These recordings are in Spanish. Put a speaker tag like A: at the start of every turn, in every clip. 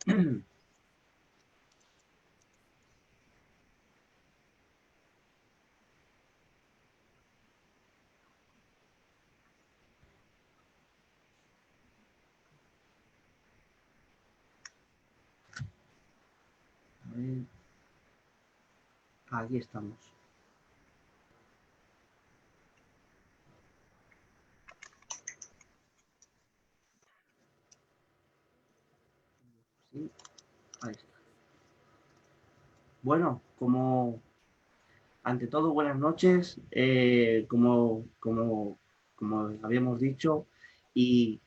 A: A ver, aquí estamos. Sí, ahí está. Bueno, ante todo, buenas noches. Como habíamos dicho, y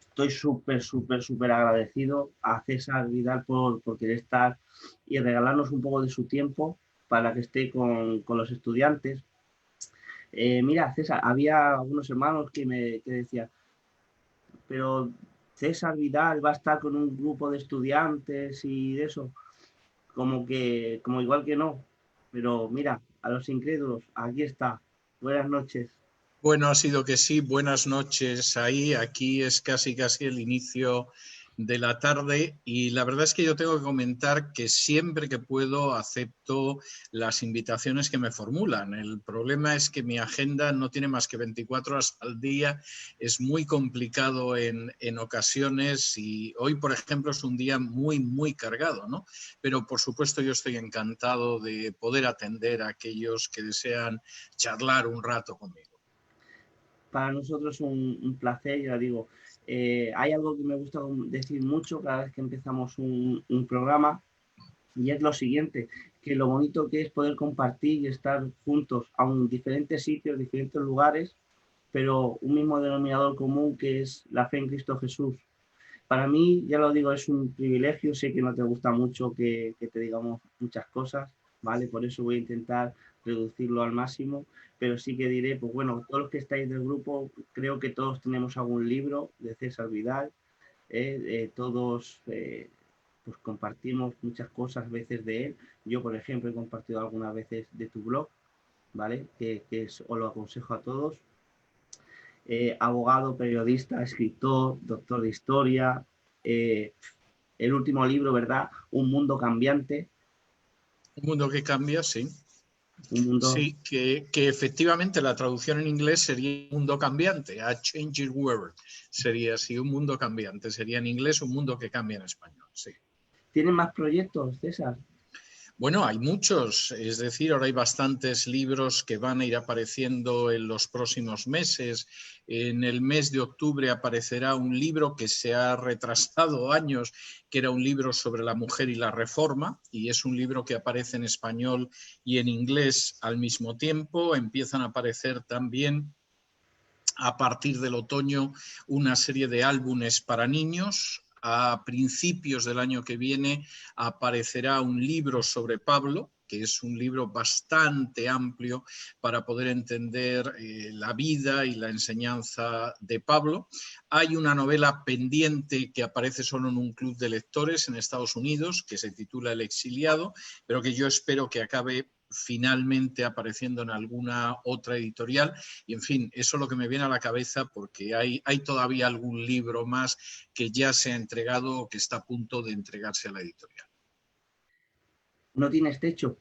A: estoy súper agradecido a César Vidal por querer estar y regalarnos un poco de su tiempo para que esté con los estudiantes. Mira, César, había algunos hermanos que decían, pero César Vidal va a estar con un grupo de estudiantes y de eso, como igual que no. Pero mira, a los incrédulos, aquí está. Buenas noches.
B: Bueno, ha sido que sí. Buenas noches ahí. Aquí es casi el inicio de la tarde y la verdad es que yo tengo que comentar que siempre que puedo acepto las invitaciones que me formulan. El problema es que mi agenda no tiene más que 24 horas al día, es muy complicado en ocasiones y hoy, por ejemplo, es un día muy cargado, ¿no? Pero por supuesto yo estoy encantado de poder atender a aquellos que desean charlar un rato conmigo.
A: Para nosotros es un placer, ya digo. Hay algo que me gusta decir mucho cada vez que empezamos un programa y es lo siguiente, que lo bonito que es poder compartir y estar juntos, aun en diferentes sitios, diferentes lugares, pero un mismo denominador común que es la fe en Cristo Jesús. Para mí, ya lo digo, es un privilegio, sé que no te gusta mucho que te digamos muchas cosas, ¿vale? Por eso voy a intentar reducirlo al máximo, pero sí que diré, pues bueno, todos los que estáis del grupo, creo que todos tenemos algún libro de César Vidal, todos pues compartimos muchas cosas a veces de él. Yo, por ejemplo, he compartido algunas veces de tu blog, ¿vale? Os lo aconsejo a todos. Abogado, periodista, escritor, doctor de historia. eh, el último libro, ¿verdad? Un mundo cambiante.
B: Un mundo que cambia, sí.
A: Un mundo.
B: Sí, que efectivamente la traducción en inglés sería un mundo cambiante, a changing world, sería así, un mundo cambiante, sería en inglés un mundo que cambia en español, sí.
A: ¿Tienen más proyectos, César?
B: Bueno, hay muchos, es decir, ahora hay bastantes libros que van a ir apareciendo en los próximos meses. En el mes de octubre aparecerá un libro que se ha retrasado años, que era un libro sobre la mujer y la reforma, y es un libro que aparece en español y en inglés al mismo tiempo. Empiezan a aparecer también a partir del otoño una serie de álbumes para niños. A principios del año que viene aparecerá un libro sobre Pablo, que es un libro bastante amplio para poder entender la vida y la enseñanza de Pablo. Hay una novela pendiente que aparece solo en un club de lectores en Estados Unidos, que se titula El exiliado, pero que yo espero que acabe finalmente apareciendo en alguna otra editorial. Y en fin, eso es lo que me viene a la cabeza porque hay todavía algún libro más que ya se ha entregado o que está a punto de entregarse a la editorial.
A: ¿No tienes techo?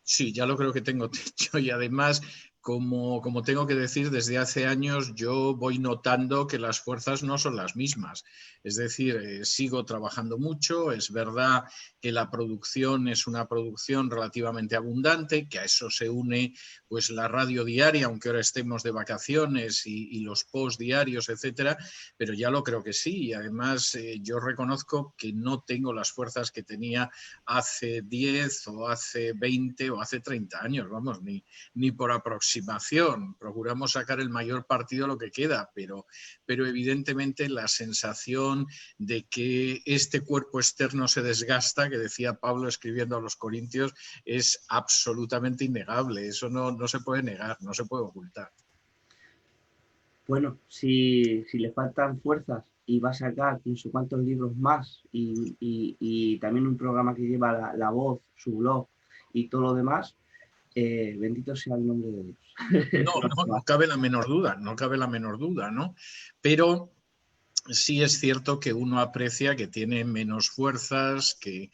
B: Sí, ya lo creo que tengo techo y además, como tengo que decir, desde hace años yo voy notando que las fuerzas no son las mismas. Es decir, sigo trabajando mucho, es verdad que la producción es una producción relativamente abundante, que a eso se une pues la radio diaria, aunque ahora estemos de vacaciones y los post diarios, etcétera, pero ya lo creo que sí. Y además yo reconozco que no tengo las fuerzas que tenía hace 10 o hace 20 o hace 30 años, vamos, ni por aproximación. Procuramos sacar el mayor partido a lo que queda, pero evidentemente la sensación de que este cuerpo externo se desgasta, que decía Pablo escribiendo a los Corintios, es absolutamente innegable. Eso no se puede negar, no se puede ocultar.
A: Bueno, si le faltan fuerzas y va a sacar no sé cuántos libros más y también un programa que lleva la voz, su blog y todo lo demás, bendito sea el nombre de Dios.
B: No cabe la menor duda, no cabe la menor duda, ¿no? Pero sí es cierto que uno aprecia que tiene menos fuerzas, que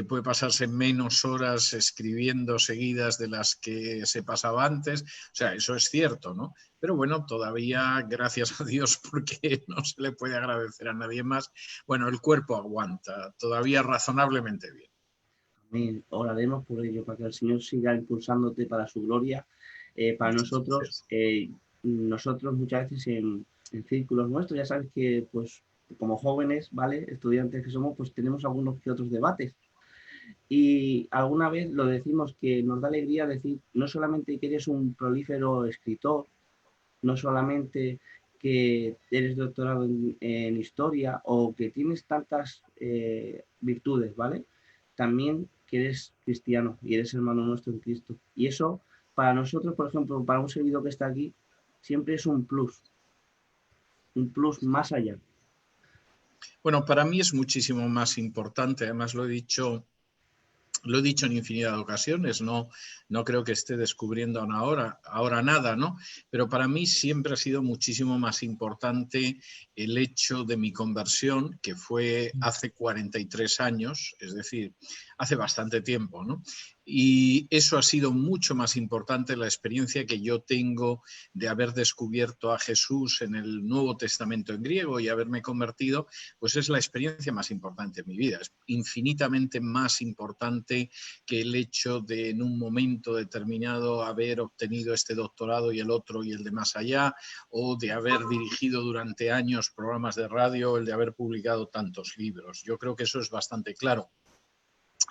B: puede pasarse menos horas escribiendo seguidas de las que se pasaba antes. O sea, eso es cierto, ¿no? Pero bueno, todavía, gracias a Dios, porque no se le puede agradecer a nadie más, bueno, el cuerpo aguanta todavía razonablemente bien.
A: Amén. Oraremos por ello, para que el Señor siga impulsándote para su gloria. Para
B: Muchas
A: nosotros,
B: gracias.
A: nosotros muchas veces en círculos nuestros, ya sabes que pues como jóvenes, ¿vale? Estudiantes que somos, pues tenemos algunos que otros debates. Y alguna vez lo decimos que nos da alegría decir no solamente que eres un prolífero escritor, no solamente que eres doctorado en historia o que tienes tantas virtudes, ¿vale? También que eres cristiano y eres hermano nuestro en Cristo. Y eso, para nosotros, por ejemplo, para un servidor que está aquí, siempre es un plus más allá.
B: Bueno, para mí es muchísimo más importante, además lo he dicho en infinidad de ocasiones, no creo que esté descubriendo ahora nada, ¿no? Pero para mí siempre ha sido muchísimo más importante el hecho de mi conversión, que fue hace 43 años, es decir, hace bastante tiempo, ¿no? Y eso ha sido mucho más importante, la experiencia que yo tengo de haber descubierto a Jesús en el Nuevo Testamento en griego y haberme convertido, pues es la experiencia más importante de mi vida. Es infinitamente más importante que el hecho de en un momento determinado haber obtenido este doctorado y el otro y el de más allá, o de haber dirigido durante años programas de radio, o el de haber publicado tantos libros. Yo creo que eso es bastante claro.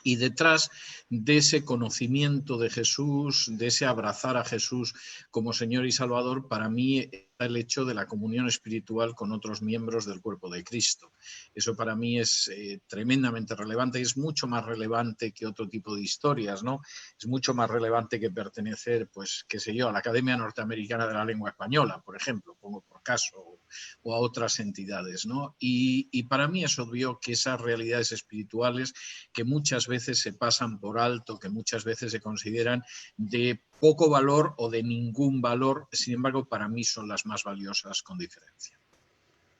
B: Y detrás de ese conocimiento de Jesús, de ese abrazar a Jesús como Señor y Salvador, para mí está el hecho de la comunión espiritual con otros miembros del cuerpo de Cristo. Eso para mí es tremendamente relevante y es mucho más relevante que otro tipo de historias, ¿no? Es mucho más relevante que pertenecer, pues, qué sé yo, a la Academia Norteamericana de la Lengua Española, por ejemplo, pongo por caso, o a otras entidades, ¿no? Y para mí es obvio que esas realidades espirituales que muchas veces se pasan por alto, que muchas veces se consideran de poco valor o de ningún valor, sin embargo, para mí son las más valiosas con diferencia.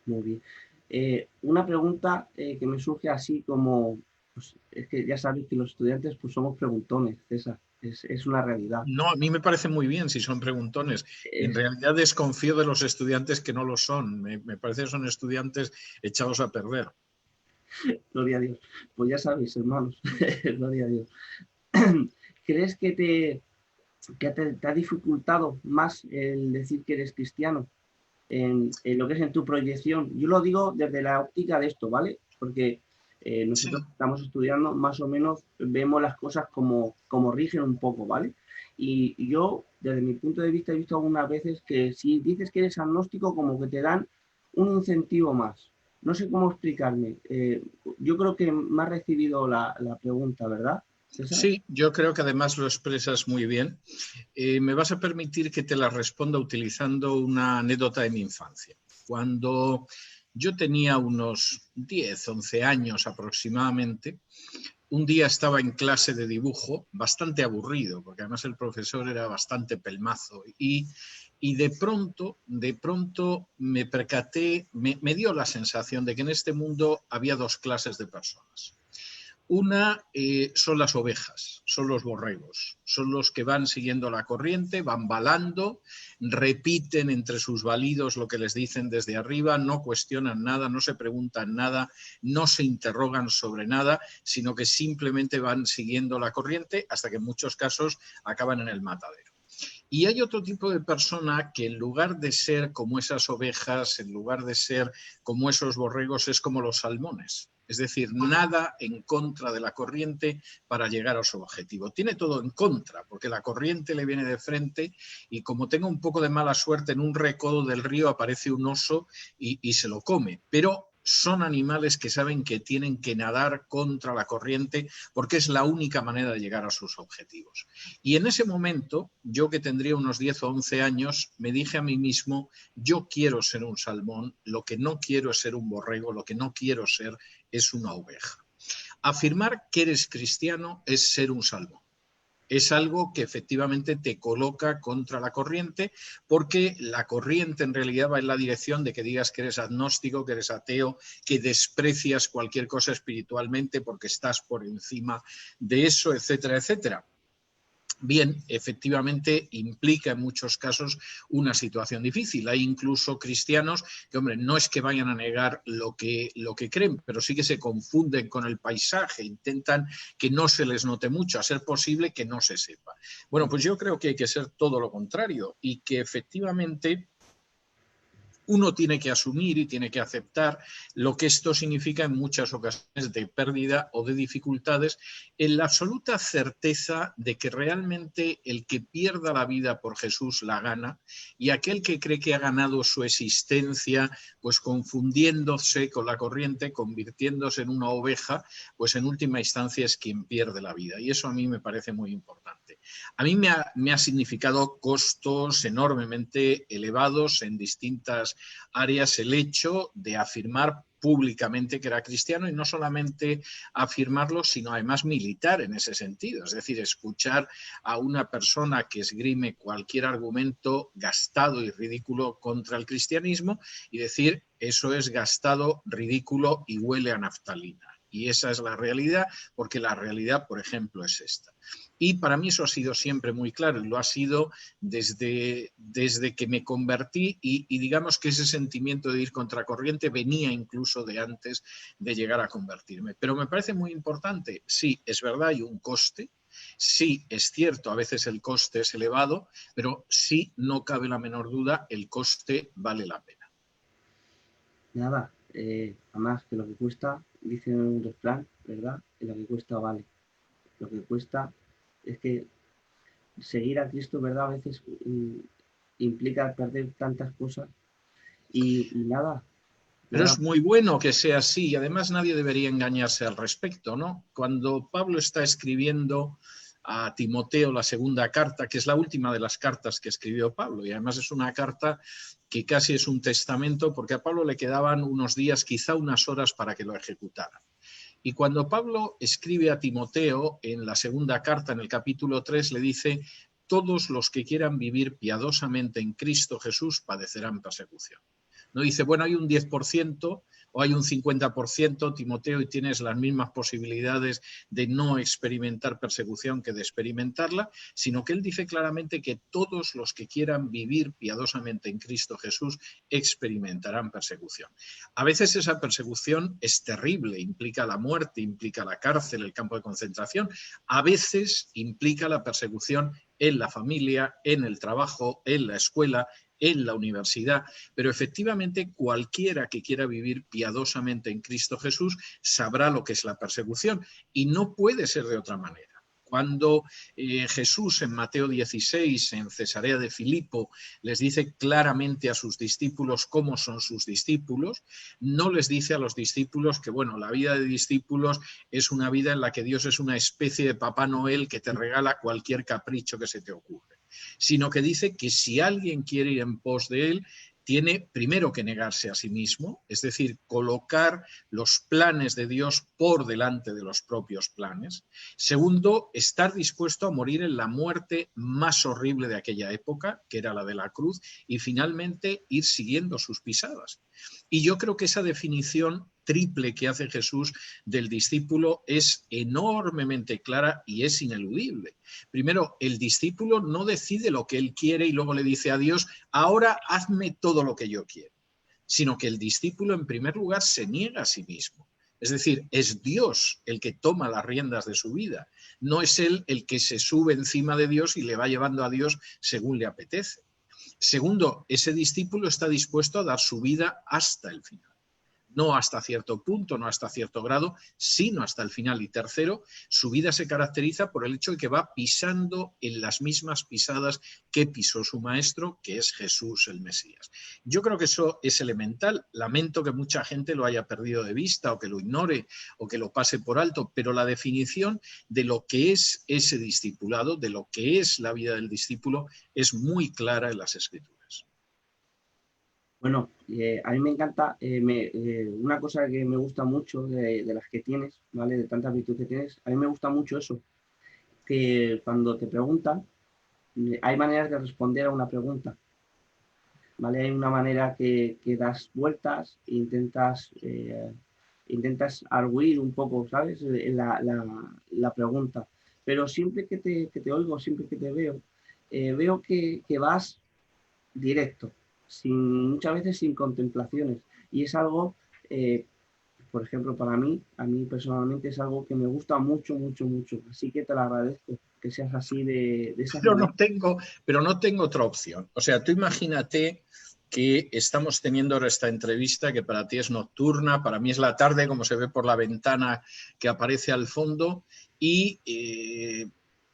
A: Muy bien. Una pregunta que me surge así como, pues, es que ya sabes que los estudiantes pues somos preguntones, César, es una realidad.
B: No, a mí me parece muy bien si son preguntones. En
A: Es,
B: realidad desconfío de los estudiantes que no lo son. Me parece que son estudiantes echados a perder.
A: Gloria a Dios. Pues ya sabéis, hermanos, gloria a Dios. ¿Crees te ha dificultado más el decir que eres cristiano en lo que es en tu proyección? Yo lo digo desde la óptica de esto, ¿vale? Porque nosotros
B: Sí.
A: estamos estudiando, más o menos vemos las cosas como rigen un poco, ¿vale? Y yo, desde mi punto de vista, he visto algunas veces que si dices que eres agnóstico, como que te dan un incentivo más. No sé cómo explicarme. Yo creo que me ha recibido la pregunta, ¿verdad, César?
B: Sí, yo creo que además lo expresas muy bien. Me vas a permitir que te la responda utilizando una anécdota de mi infancia. Cuando yo tenía unos 10, 11 años aproximadamente, un día estaba en clase de dibujo, bastante aburrido, porque además el profesor era bastante pelmazo, y de pronto me percaté, me dio la sensación de que en este mundo había dos clases de personas. Una son las ovejas, son los borregos, son los que van siguiendo la corriente, van balando, repiten entre sus balidos lo que les dicen desde arriba, no cuestionan nada, no se preguntan nada, no se interrogan sobre nada, sino que simplemente van siguiendo la corriente hasta que en muchos casos acaban en el matadero. Y hay otro tipo de persona que en lugar de ser como esas ovejas, en lugar de ser como esos borregos, es como los salmones. Es decir, nada en contra de la corriente para llegar a su objetivo. Tiene todo en contra, porque la corriente le viene de frente y como tenga un poco de mala suerte, en un recodo del río aparece un oso y se lo come. Pero son animales que saben que tienen que nadar contra la corriente porque es la única manera de llegar a sus objetivos. Y en ese momento, yo que tendría unos 10 o 11 años, me dije a mí mismo, yo quiero ser un salmón, lo que no quiero es ser un borrego, lo que no quiero ser es una oveja. Afirmar que eres cristiano es ser un salmón. es algo que efectivamente te coloca contra la corriente, porque la corriente en realidad va en la dirección de que digas que eres agnóstico, que eres ateo, que desprecias cualquier cosa espiritualmente porque estás por encima de eso, etcétera, etcétera. Bien, efectivamente implica en muchos casos una situación difícil. Hay incluso cristianos que, hombre, no es que vayan a negar lo que creen, pero sí que se confunden con el paisaje, intentan que no se les note mucho, a ser posible que no se sepa. Bueno, pues yo creo que hay que ser todo lo contrario y que efectivamente uno tiene que asumir y tiene que aceptar lo que esto significa en muchas ocasiones de pérdida o de dificultades, en la absoluta certeza de que realmente el que pierda la vida por Jesús la gana, y aquel que cree que ha ganado su existencia, pues confundiéndose con la corriente, convirtiéndose en una oveja, pues en última instancia es quien pierde la vida. Y eso a mí me parece muy importante. A mí me ha significado costos enormemente elevados en distintas áreas el hecho de afirmar públicamente que era cristiano, y no solamente afirmarlo, sino además militar en ese sentido. Es decir, escuchar a una persona que esgrime cualquier argumento gastado y ridículo contra el cristianismo y decir eso es gastado, ridículo y huele a naftalina. Y esa es la realidad, porque la realidad, por ejemplo, es esta. Y para mí eso ha sido siempre muy claro, y lo ha sido desde que me convertí, y digamos que ese sentimiento de ir contracorriente venía incluso de antes de llegar a convertirme. Pero me parece muy importante, sí, es verdad, hay un coste, sí, es cierto, a veces el coste es elevado, pero sí, no cabe la menor duda, el coste vale la pena.
A: Nada, además que lo que cuesta, dice un refrán, ¿verdad? Que lo que cuesta vale. Lo que cuesta es que seguir a Cristo, ¿verdad? A veces implica perder tantas cosas y nada,
B: Pero
A: nada.
B: es muy bueno que sea así, y además nadie debería engañarse al respecto, ¿no? Cuando Pablo está escribiendo a Timoteo la segunda carta, que es la última de las cartas que escribió Pablo, y además es una carta que casi es un testamento, porque a Pablo le quedaban unos días, quizá unas horas, para que lo ejecutaran. Y cuando Pablo escribe a Timoteo en la segunda carta, en el capítulo 3, le dice: todos los que quieran vivir piadosamente en Cristo Jesús padecerán persecución. No dice, bueno, hay un 10% o hay un 50%, Timoteo, y tienes las mismas posibilidades de no experimentar persecución que de experimentarla, sino que él dice claramente que todos los que quieran vivir piadosamente en Cristo Jesús experimentarán persecución. A veces esa persecución es terrible, implica la muerte, implica la cárcel, el campo de concentración. A veces implica la persecución en la familia, en el trabajo, en la escuela, en la universidad, pero efectivamente cualquiera que quiera vivir piadosamente en Cristo Jesús sabrá lo que es la persecución, y no puede ser de otra manera. Cuando Jesús en Mateo 16, en Cesarea de Filipo, les dice claramente a sus discípulos cómo son sus discípulos, no les dice a los discípulos que, bueno, la vida de discípulos es una vida en la que Dios es una especie de Papá Noel que te regala cualquier capricho que se te ocurre, sino que dice que si alguien quiere ir en pos de él, tiene primero que negarse a sí mismo, es decir, colocar los planes de Dios por delante de los propios planes. Segundo, estar dispuesto a morir en la muerte más horrible de aquella época, que era la de la cruz, y finalmente ir siguiendo sus pisadas. Y yo creo que esa definición triple que hace Jesús del discípulo es enormemente clara y es ineludible. Primero, el discípulo no decide lo que él quiere y luego le dice a Dios, ahora hazme todo lo que yo quiero, sino que el discípulo en primer lugar se niega a sí mismo. Es decir, es Dios el que toma las riendas de su vida, no es él el que se sube encima de Dios y le va llevando a Dios según le apetece. Segundo, ese discípulo está dispuesto a dar su vida hasta el final. No hasta cierto punto, no hasta cierto grado, sino hasta el final. Y tercero, su vida se caracteriza por el hecho de que va pisando en las mismas pisadas que pisó su maestro, que es Jesús el Mesías. Yo creo que eso es elemental. Lamento que mucha gente lo haya perdido de vista o que lo ignore o que lo pase por alto, pero la definición de lo que es ese discipulado, de lo que es la vida del discípulo, es muy clara en las Escrituras.
A: Bueno, a mí me encanta, una cosa que me gusta mucho de las que tienes, ¿vale? De tantas virtudes que tienes, a mí me gusta mucho eso, que cuando te preguntan, hay maneras de responder a una pregunta, ¿vale? Hay una manera que das vueltas e intentas arguir un poco, ¿sabes? La pregunta. Pero siempre que te oigo, siempre que te veo, veo que vas directo, muchas veces sin contemplaciones. Y es algo, por ejemplo, para mí, a mí personalmente es algo que me gusta mucho, mucho, mucho. Así que te lo agradezco, que seas así de esas maneras.
B: Pero no tengo otra opción. O sea, tú imagínate que estamos teniendo ahora esta entrevista que para ti es nocturna, para mí es la tarde, como se ve por la ventana que aparece al fondo, y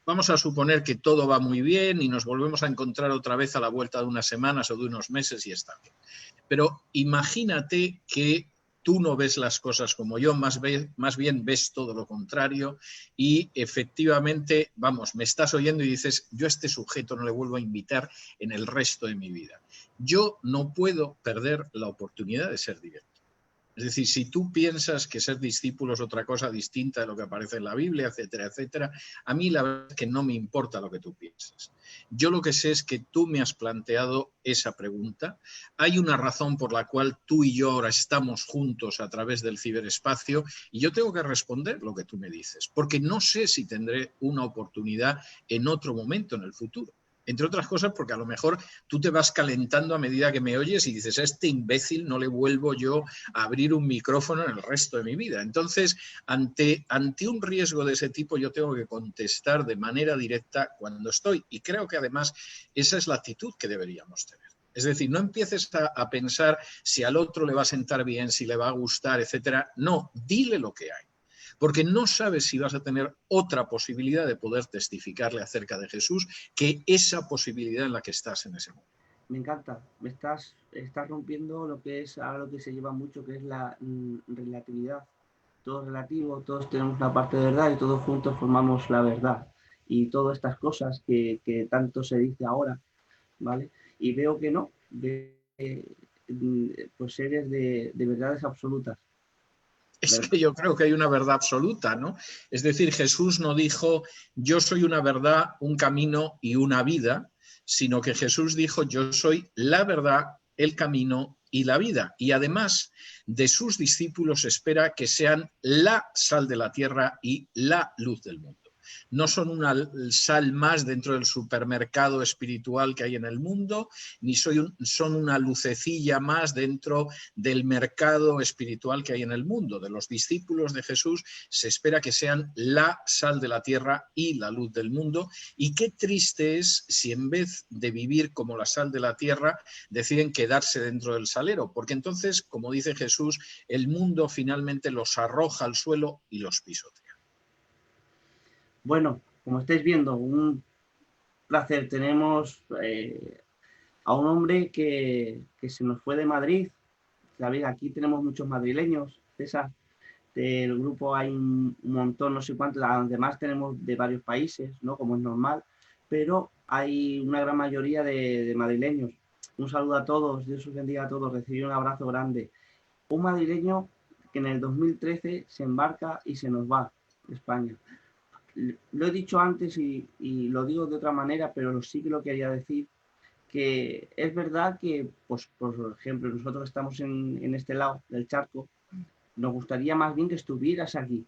B: vamos a suponer que todo va muy bien y nos volvemos a encontrar otra vez a la vuelta de unas semanas o de unos meses y está bien. Pero imagínate que tú no ves las cosas como yo, más bien ves todo lo contrario y efectivamente, vamos, me estás oyendo y dices, yo a este sujeto no le vuelvo a invitar en el resto de mi vida. Yo no puedo perder la oportunidad de ser directo. Es decir, si tú piensas que ser discípulo es otra cosa distinta de lo que aparece en la Biblia, etcétera, etcétera, a mí la verdad es que no me importa lo que tú pienses. Yo lo que sé es que tú me has planteado esa pregunta. Hay una razón por la cual tú y yo ahora estamos juntos a través del ciberespacio y yo tengo que responder lo que tú me dices, porque no sé si tendré una oportunidad en otro momento en el futuro. Entre otras cosas porque a lo mejor tú te vas calentando a medida que me oyes y dices, a este imbécil no le vuelvo yo a abrir un micrófono en el resto de mi vida. Entonces, ante un riesgo de ese tipo, yo tengo que contestar de manera directa cuando estoy. Y creo que además esa es la actitud que deberíamos tener. Es decir, no empieces a pensar si al otro le va a sentar bien, si le va a gustar, etcétera. No, dile lo que hay. Porque no sabes si vas a tener otra posibilidad de poder testificarle acerca de Jesús que esa posibilidad en la que estás en ese momento.
A: Me encanta, estás rompiendo lo que es ahora lo que se lleva mucho, que es la relatividad. Todo es relativo, todos tenemos una parte de verdad y todos juntos formamos la verdad. Y todas estas cosas que tanto se dice ahora, ¿vale? Y veo que no, pues eres de verdades absolutas.
B: Es que yo creo que hay una verdad absoluta, ¿no? Es decir, Jesús no dijo, yo soy una verdad, un camino y una vida, sino que Jesús dijo, yo soy la verdad, el camino y la vida. Y además de sus discípulos espera que sean la sal de la tierra y la luz del mundo. No son una sal más dentro del supermercado espiritual que hay en el mundo, ni son una lucecilla más dentro del mercado espiritual que hay en el mundo. De los discípulos de Jesús se espera que sean la sal de la tierra y la luz del mundo. Y qué triste es si en vez de vivir como la sal de la tierra deciden quedarse dentro del salero, porque entonces, como dice Jesús, el mundo finalmente los arroja al suelo y los pisotea.
A: Bueno, como estáis viendo, un placer. Tenemos a un hombre que se nos fue de Madrid. ¿Sabéis? Aquí tenemos muchos madrileños, César. Del grupo hay un montón, no sé cuántos, además tenemos de varios países, ¿no? Como es normal, pero hay una gran mayoría de madrileños. Un saludo a todos, Dios os bendiga a todos, recibid un abrazo grande. Un madrileño que en el 2013 se embarca y se nos va de España. Lo he dicho antes y lo digo de otra manera, pero sí que lo quería decir, que es verdad que, pues, por ejemplo, nosotros estamos en este lado del charco, nos gustaría más bien que estuvieras aquí.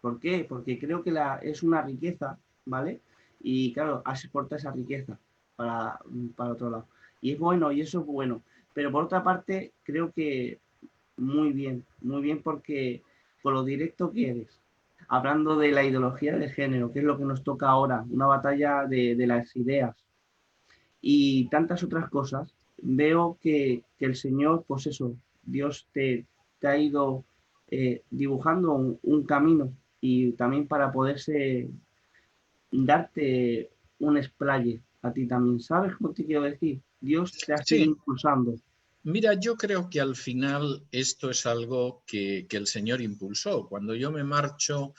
A: ¿Por qué? Porque creo que es una riqueza, ¿vale? Y claro, has exportado esa riqueza para otro lado. Y es bueno, y eso es bueno. Pero por otra parte, creo que muy bien porque por lo directo que eres. Hablando de la ideología de género, que es lo que nos toca ahora, una batalla de las ideas y tantas otras cosas, veo que el Señor, pues eso, Dios te ha ido dibujando un camino y también para poderse darte un explaye a ti también. ¿Sabes cómo te quiero decir? Dios te ha ido
B: Sí.
A: impulsando.
B: Mira, yo creo que al final esto es algo que el Señor impulsó. Cuando yo me marcho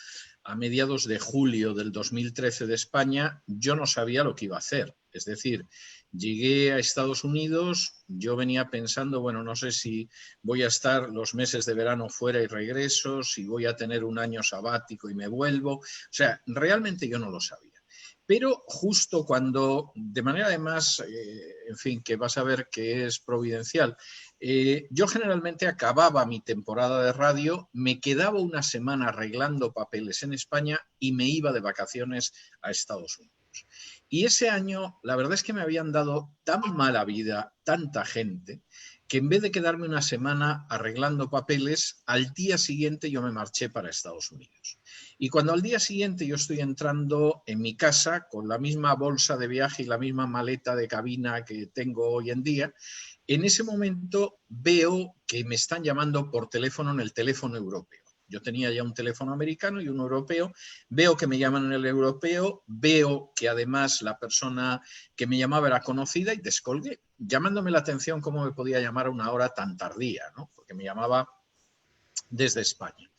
B: a mediados de julio del 2013 de España, yo no sabía lo que iba a hacer. Es decir, llegué a Estados Unidos, yo venía pensando, bueno, no sé si voy a estar los meses de verano fuera y regreso, si voy a tener un año sabático y me vuelvo. O sea, realmente yo no lo sabía. Pero justo cuando, de manera además, en fin, que vas a ver que es providencial, yo generalmente acababa mi temporada de radio, me quedaba una semana arreglando papeles en España y me iba de vacaciones a Estados Unidos. Y ese año, la verdad es que me habían dado tan mala vida tanta gente que en vez de quedarme una semana arreglando papeles, al día siguiente yo me marché para Estados Unidos. Y cuando al día siguiente yo estoy entrando en mi casa con la misma bolsa de viaje y la misma maleta de cabina que tengo hoy en día, en ese momento veo que me están llamando por teléfono en el teléfono europeo. Yo tenía ya un teléfono americano y uno europeo, veo que me llaman en el europeo, veo que además la persona que me llamaba era conocida y descolgué, llamándome la atención cómo me podía llamar a una hora tan tardía, ¿no? Porque me llamaba desde España.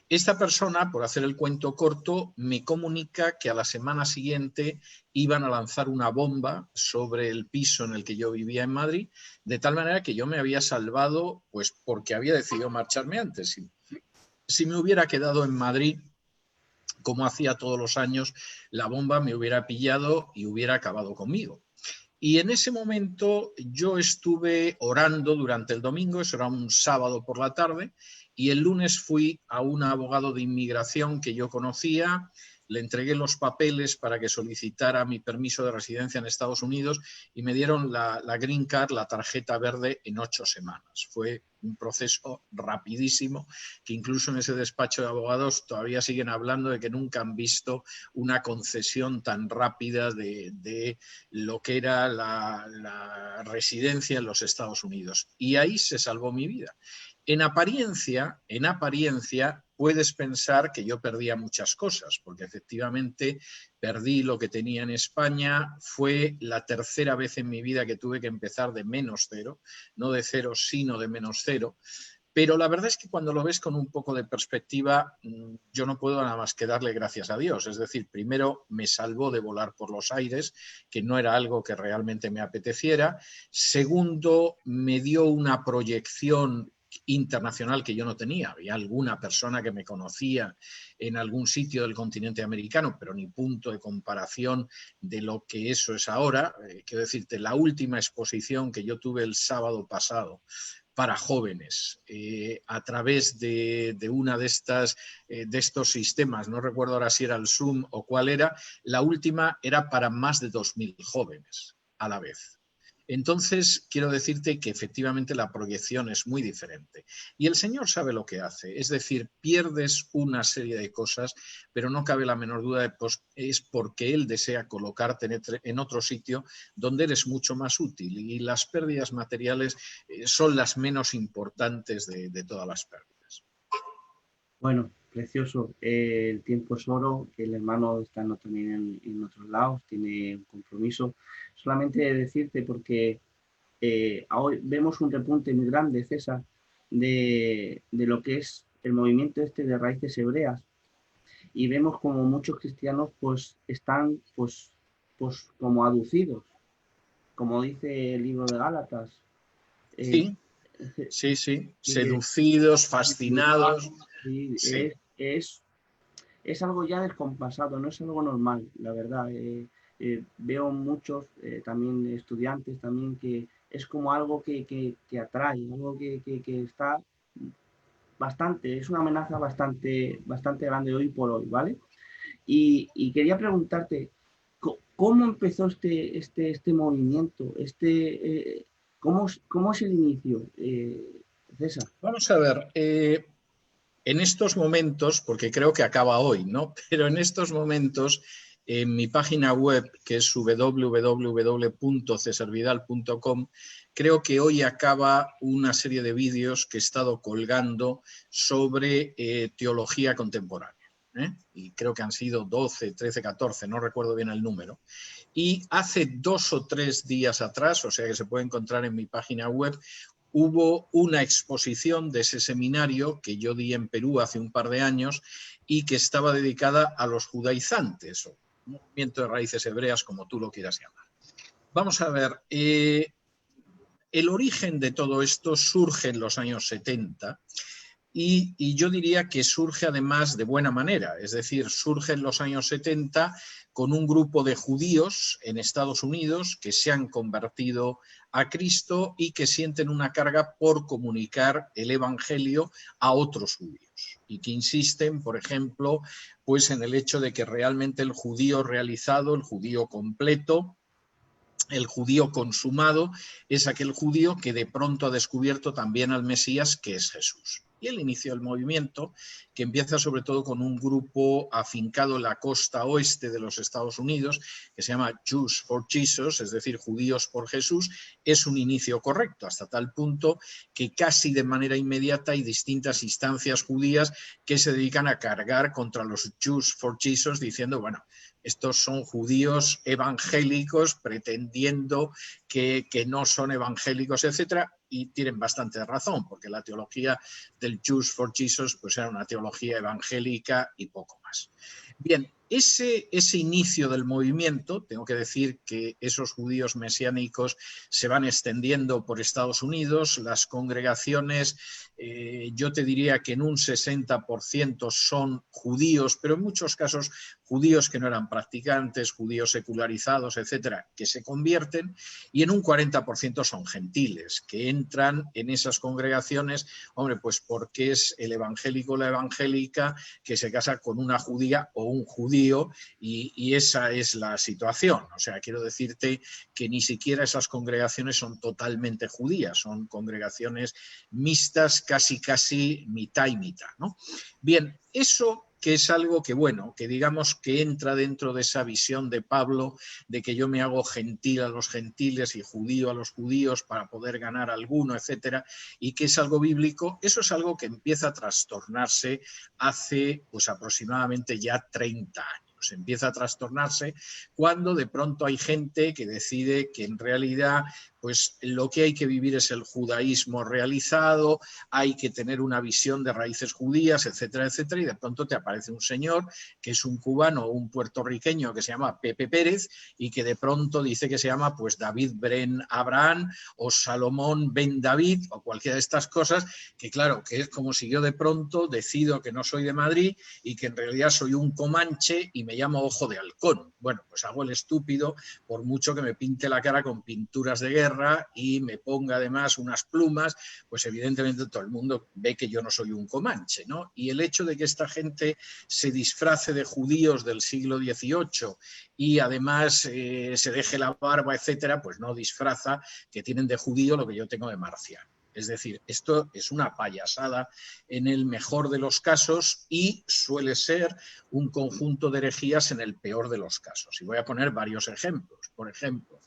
B: Esta persona, por hacer el cuento corto, me comunica que a la semana siguiente iban a lanzar una bomba sobre el piso en el que yo vivía en Madrid, de tal manera que yo me había salvado, pues porque había decidido marcharme antes. Si me hubiera quedado en Madrid, como hacía todos los años, la bomba me hubiera pillado y hubiera acabado conmigo. Y en ese momento yo estuve orando durante el domingo, eso era un sábado por la tarde, y el lunes fui a un abogado de inmigración que yo conocía, le entregué los papeles para que solicitara mi permiso de residencia en Estados Unidos y me dieron la Green Card, la tarjeta verde, en 8 semanas. Fue un proceso rapidísimo, que incluso en ese despacho de abogados todavía siguen hablando de que nunca han visto una concesión tan rápida de lo que era la residencia en los Estados Unidos. Y ahí se salvó mi vida. En apariencia, puedes pensar que yo perdía muchas cosas, porque efectivamente perdí lo que tenía en España. Fue la tercera vez en mi vida que tuve que empezar de -0, no de 0, sino de -0. Pero la verdad es que cuando lo ves con un poco de perspectiva, yo no puedo nada más que darle gracias a Dios. Es decir, primero me salvó de volar por los aires, que no era algo que realmente me apeteciera. Segundo, me dio una proyección internacional que yo no tenía. Había alguna persona que me conocía en algún sitio del continente americano, pero ni punto de comparación de lo que eso es ahora. Quiero decirte, la última exposición que yo tuve el sábado pasado para jóvenes a través de una de estos sistemas, no recuerdo ahora si era el Zoom o cuál era, la última era para más de 2.000 jóvenes a la vez. Entonces, quiero decirte que efectivamente la proyección es muy diferente. Y el Señor sabe lo que hace. Es decir, pierdes una serie de cosas, pero no cabe la menor duda de pues, es porque Él desea colocarte en otro sitio donde eres mucho más útil. Y las pérdidas materiales son las menos importantes de todas las pérdidas.
A: Bueno, precioso. El tiempo es oro. El hermano está también en otros lados, tiene un compromiso. Solamente decirte, porque hoy vemos un repunte muy grande, César, de lo que es el movimiento este de raíces hebreas, y vemos como muchos cristianos pues están pues como aducidos, como dice el libro de Gálatas.
B: Sí. Seducidos, fascinados.
A: Sí. Es algo ya descompasado, no es algo normal, la verdad. Veo muchos también estudiantes también que es como algo que atrae, algo que está bastante, es una amenaza bastante grande hoy por hoy, ¿vale? Y quería preguntarte, ¿cómo empezó este movimiento? ¿Cómo es el inicio, César?
B: Vamos a ver, en estos momentos, porque creo que acaba hoy, ¿no? Pero en estos momentos, en mi página web, que es www.cesarvidal.com, creo que hoy acaba una serie de vídeos que he estado colgando sobre teología contemporánea. Y creo que han sido 12, 13, 14, no recuerdo bien el número. Y hace 2 o 3 días atrás, o sea que se puede encontrar en mi página web, hubo una exposición de ese seminario que yo di en Perú hace un par de años y que estaba dedicada a los judaizantes, o movimiento de raíces hebreas, como tú lo quieras llamar. Vamos a ver, el origen de todo esto surge en los años 70, y yo diría que surge además de buena manera, es decir, surge en los años 70 con un grupo de judíos en Estados Unidos que se han convertido a Cristo y que sienten una carga por comunicar el Evangelio a otros judíos y que insisten, por ejemplo, pues en el hecho de que realmente el judío realizado, el judío completo, el judío consumado, es aquel judío que de pronto ha descubierto también al Mesías, que es Jesús. Y el inicio del movimiento, que empieza sobre todo con un grupo afincado en la costa oeste de los Estados Unidos, que se llama Jews for Jesus, es decir, judíos por Jesús, es un inicio correcto, hasta tal punto que casi de manera inmediata hay distintas instancias judías que se dedican a cargar contra los Jews for Jesus, diciendo, bueno, estos son judíos evangélicos pretendiendo que no son evangélicos, etcétera, y tienen bastante razón, porque la teología del Jews for Jesus pues era una teología evangélica y poco más. Bien, ese inicio del movimiento, tengo que decir que esos judíos mesiánicos se van extendiendo por Estados Unidos, las congregaciones, yo te diría que en un 60% son judíos, pero en muchos casos judíos que no eran practicantes, judíos secularizados, etcétera, que se convierten, y en un 40% son gentiles, que entran en esas congregaciones, hombre, pues porque es el evangélico o la evangélica que se casa con una judía o un judío, y esa es la situación. O sea, quiero decirte que ni siquiera esas congregaciones son totalmente judías, son congregaciones mixtas, casi mitad y mitad, ¿no? Bien, eso que es algo que, bueno, que digamos que entra dentro de esa visión de Pablo de que yo me hago gentil a los gentiles y judío a los judíos para poder ganar alguno, etcétera, y que es algo bíblico, eso es algo que empieza a trastornarse hace pues aproximadamente ya 30 años. Empieza a trastornarse cuando de pronto hay gente que decide que en realidad pues lo que hay que vivir es el judaísmo realizado, hay que tener una visión de raíces judías, etcétera, etcétera, y de pronto te aparece un señor que es un cubano o un puertorriqueño que se llama Pepe Pérez y que de pronto dice que se llama pues David Ben Abraham o Salomón Ben David o cualquiera de estas cosas, que claro, que es como si yo de pronto decido que no soy de Madrid y que en realidad soy un comanche y me llamo Ojo de Halcón. Bueno, pues hago el estúpido por mucho que me pinte la cara con pinturas de guerra y me ponga además unas plumas, pues evidentemente todo el mundo ve que yo no soy un comanche, ¿no? Y el hecho de que esta gente se disfrace de judíos del siglo XVIII y además se deje la barba, etcétera, pues no disfraza que tienen de judío lo que yo tengo de marciano. Es decir, esto es una payasada en el mejor de los casos y suele ser un conjunto de herejías en el peor de los casos. Y voy a poner varios ejemplos. Por ejemplo,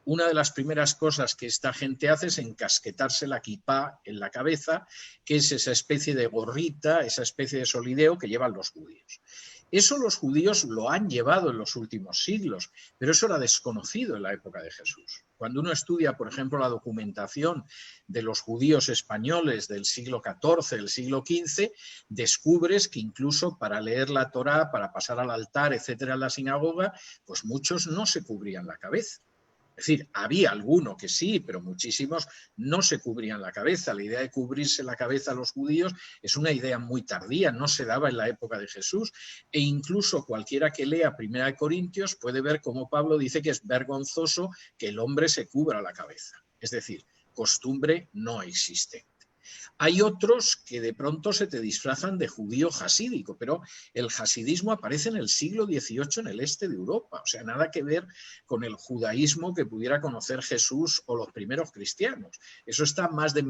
B: una de las primeras cosas que esta gente hace es encasquetarse la kipá en la cabeza, que es esa especie de gorrita, esa especie de solideo que llevan los judíos. Eso los judíos lo han llevado en los últimos siglos, pero eso era desconocido en la época de Jesús. Cuando uno estudia, por ejemplo, la documentación de los judíos españoles del siglo XIV, del siglo XV, descubres que incluso para leer la Torá, para pasar al altar, etcétera, en la sinagoga, pues muchos no se cubrían la cabeza. Es decir, había alguno que sí, pero muchísimos no se cubrían la cabeza. La idea de cubrirse la cabeza a los judíos es una idea muy tardía, no se daba en la época de Jesús. E incluso cualquiera que lea 1 Corintios puede ver cómo Pablo dice que es vergonzoso que el hombre se cubra la cabeza. Es decir, costumbre no existe. Hay otros que de pronto se te disfrazan de judío jasídico, pero el hasidismo aparece en el siglo XVIII en el este de Europa, o sea, nada que ver con el judaísmo que pudiera conocer Jesús o los primeros cristianos. Eso está a más de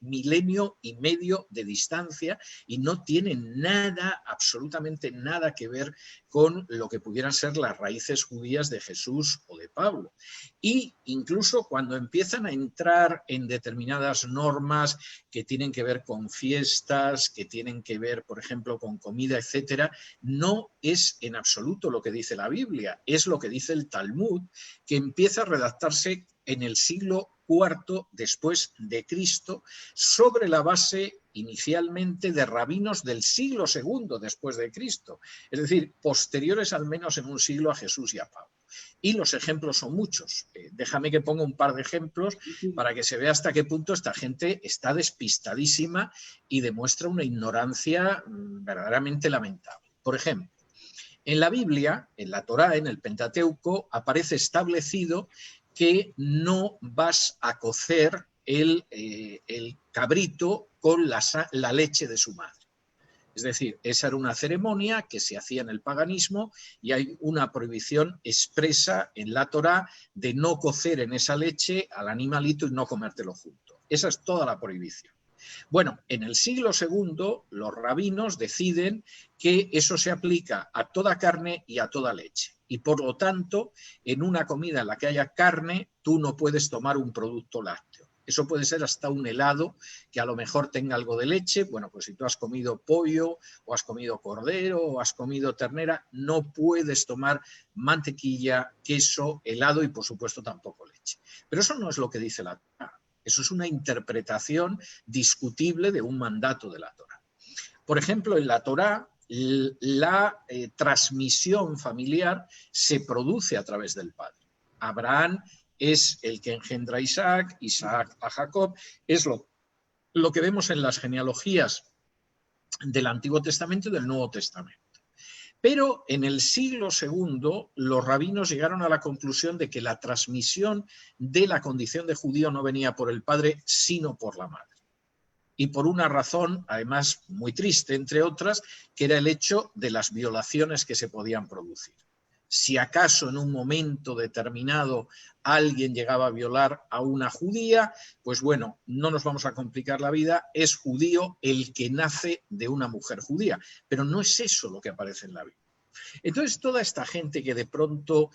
B: milenio y medio de distancia y no tiene nada, absolutamente nada que ver con lo que pudieran ser las raíces judías de Jesús o de Pablo. Y incluso cuando empiezan a entrar en determinadas normas que tienen que ver con fiestas, que tienen que ver, por ejemplo, con comida, etcétera, no es en absoluto lo que dice la Biblia, es lo que dice el Talmud, que empieza a redactarse en el siglo IV después de Cristo, sobre la base inicialmente de rabinos del siglo II después de Cristo, es decir, posteriores al menos en un siglo a Jesús y a Pablo. Y los ejemplos son muchos. Déjame que ponga un par de ejemplos para que se vea hasta qué punto esta gente está despistadísima y demuestra una ignorancia verdaderamente lamentable. Por ejemplo, en la Biblia, en la Torá, en el Pentateuco, aparece establecido que no vas a cocer el cabrito con la leche de su madre. Es decir, esa era una ceremonia que se hacía en el paganismo y hay una prohibición expresa en la Torá de no cocer en esa leche al animalito y no comértelo junto. Esa es toda la prohibición. Bueno, en el siglo II los rabinos deciden que eso se aplica a toda carne y a toda leche. Y por lo tanto, en una comida en la que haya carne, tú no puedes tomar un producto lácteo. Eso puede ser hasta un helado que a lo mejor tenga algo de leche. Bueno, pues si tú has comido pollo o has comido cordero o has comido ternera, no puedes tomar mantequilla, queso, helado y por supuesto tampoco leche. Pero eso no es lo que dice la Torá. Eso es una interpretación discutible de un mandato de la Torá. Por ejemplo, en la Torá, la transmisión familiar se produce a través del padre. Abraham es el que engendra a Isaac, Isaac a Jacob, es lo que vemos en las genealogías del Antiguo Testamento y del Nuevo Testamento. Pero en el siglo II los rabinos llegaron a la conclusión de que la transmisión de la condición de judío no venía por el padre, sino por la madre. Y por una razón, además muy triste, entre otras, que era el hecho de las violaciones que se podían producir. Si acaso en un momento determinado alguien llegaba a violar a una judía, pues bueno, no nos vamos a complicar la vida, es judío el que nace de una mujer judía, pero no es eso lo que aparece en la Biblia. Entonces toda esta gente que de pronto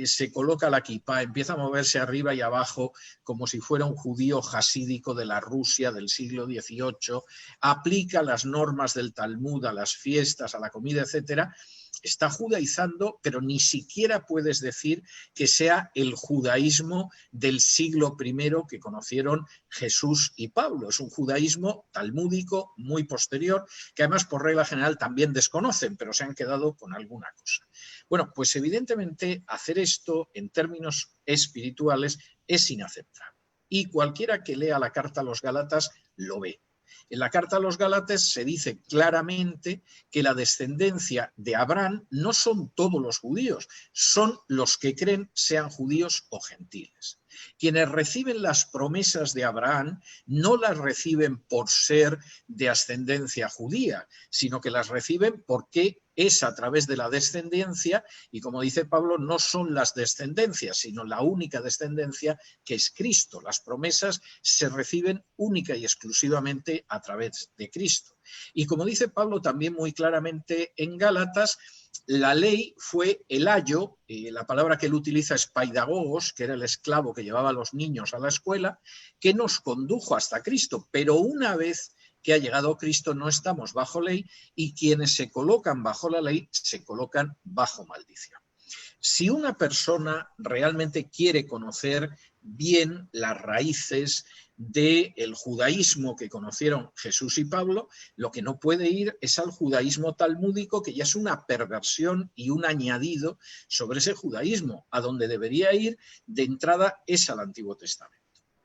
B: se coloca la kipá, empieza a moverse arriba y abajo como si fuera un judío jasídico de la Rusia del siglo XVIII, aplica las normas del Talmud a las fiestas, a la comida, etcétera, está judaizando, pero ni siquiera puedes decir que sea el judaísmo del siglo I que conocieron Jesús y Pablo. Es un judaísmo talmúdico muy posterior, que además por regla general también desconocen, pero se han quedado con alguna cosa. Bueno, pues evidentemente hacer esto en términos espirituales es inaceptable. Y cualquiera que lea la carta a los Gálatas lo ve. En la carta a los Gálatas se dice claramente que la descendencia de Abraham no son todos los judíos, son los que creen, sean judíos o gentiles. Quienes reciben las promesas de Abraham no las reciben por ser de ascendencia judía, sino que las reciben porque es a través de la descendencia, y como dice Pablo, no son las descendencias, sino la única descendencia que es Cristo. Las promesas se reciben única y exclusivamente a través de Cristo. Y como dice Pablo también muy claramente en Gálatas, la ley fue el ayo, la palabra que él utiliza es paidagogos, que era el esclavo que llevaba a los niños a la escuela, que nos condujo hasta Cristo, pero una vez que ha llegado Cristo no estamos bajo ley y quienes se colocan bajo la ley se colocan bajo maldición. Si una persona realmente quiere conocer bien las raíces del judaísmo que conocieron Jesús y Pablo, lo que no puede ir es al judaísmo talmúdico, que ya es una perversión y un añadido sobre ese judaísmo. A donde debería ir de entrada es al Antiguo Testamento.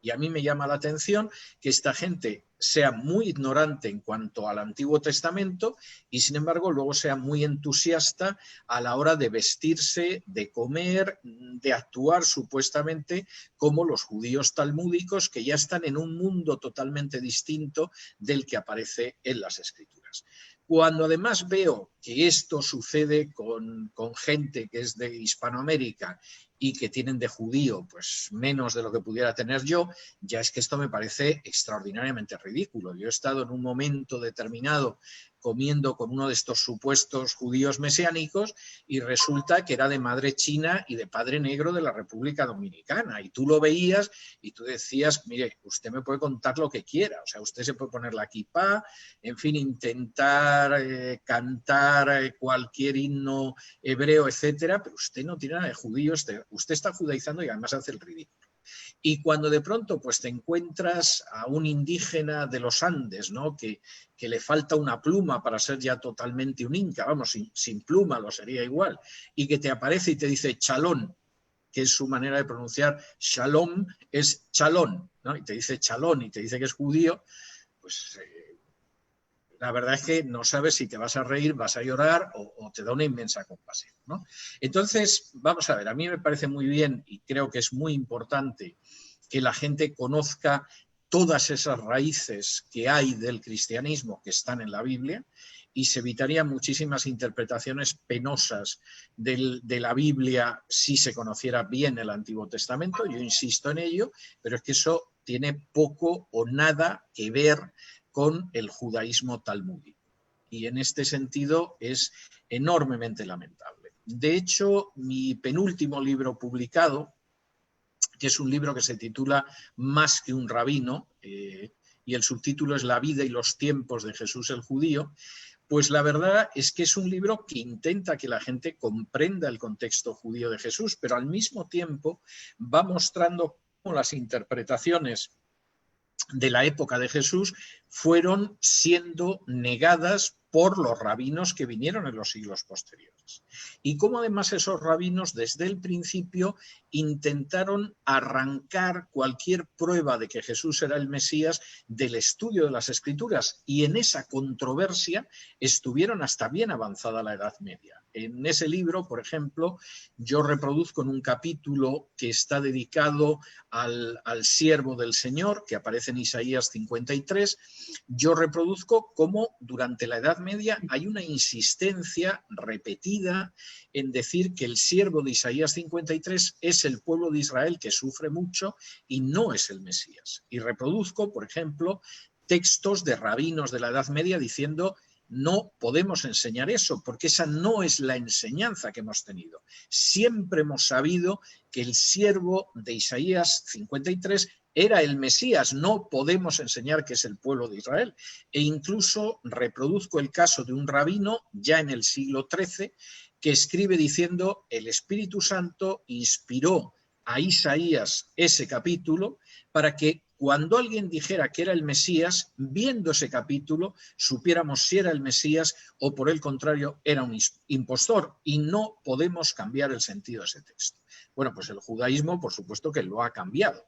B: Y a mí me llama la atención que esta gente sea muy ignorante en cuanto al Antiguo Testamento y, sin embargo, luego sea muy entusiasta a la hora de vestirse, de comer, de actuar supuestamente como los judíos talmúdicos, que ya están en un mundo totalmente distinto del que aparece en las Escrituras. Cuando además veo que esto sucede con gente que es de Hispanoamérica y que tienen de judío pues menos de lo que pudiera tener yo, ya es que esto me parece extraordinariamente ridículo. Yo he estado en un momento determinado comiendo con uno de estos supuestos judíos mesiánicos y resulta que era de madre china y de padre negro de la República Dominicana. Y tú lo veías y tú decías, mire, usted me puede contar lo que quiera, o sea, usted se puede poner la kipá, en fin, intentar cantar cualquier himno hebreo, etcétera, pero usted no tiene nada de judío, usted está judaizando y además hace el ridículo. Y cuando de pronto pues te encuentras a un indígena de los Andes, ¿no? que le falta una pluma para ser ya totalmente un inca, vamos, sin pluma lo sería igual, y que te aparece y te dice chalón, que es su manera de pronunciar shalom, es chalón, ¿no? Y te dice chalón y te dice que es judío, pues la verdad es que no sabes si te vas a reír, vas a llorar o te da una inmensa compasión, ¿no? Entonces, vamos a ver, a mí me parece muy bien y creo que es muy importante que la gente conozca todas esas raíces que hay del cristianismo que están en la Biblia, y se evitarían muchísimas interpretaciones penosas de la Biblia si se conociera bien el Antiguo Testamento. Yo insisto en ello, pero es que eso tiene poco o nada que ver con el judaísmo talmúdico. Y en este sentido es enormemente lamentable. De hecho, mi penúltimo libro publicado, que es un libro que se titula Más que un rabino, y el subtítulo es La vida y los tiempos de Jesús el judío, pues la verdad es que es un libro que intenta que la gente comprenda el contexto judío de Jesús, pero al mismo tiempo va mostrando cómo las interpretaciones de la época de Jesús fueron siendo negadas por los rabinos que vinieron en los siglos posteriores. Y cómo además esos rabinos desde el principio intentaron arrancar cualquier prueba de que Jesús era el Mesías del estudio de las Escrituras, y en esa controversia estuvieron hasta bien avanzada la Edad Media. En ese libro, por ejemplo, yo reproduzco en un capítulo que está dedicado al siervo del Señor, que aparece en Isaías 53, yo reproduzco cómo durante la Edad Media hay una insistencia repetida en decir que el siervo de Isaías 53 es el pueblo de Israel que sufre mucho y no es el Mesías. Y reproduzco, por ejemplo, textos de rabinos de la Edad Media diciendo: no podemos enseñar eso, porque esa no es la enseñanza que hemos tenido. Siempre hemos sabido que el siervo de Isaías 53 era el Mesías, no podemos enseñar que es el pueblo de Israel. E incluso reproduzco el caso de un rabino ya en el siglo XIII que escribe diciendo: el Espíritu Santo inspiró a Isaías ese capítulo para que cuando alguien dijera que era el Mesías, viendo ese capítulo, supiéramos si era el Mesías o por el contrario era un impostor, y no podemos cambiar el sentido de ese texto. Bueno, pues el judaísmo, por supuesto que lo ha cambiado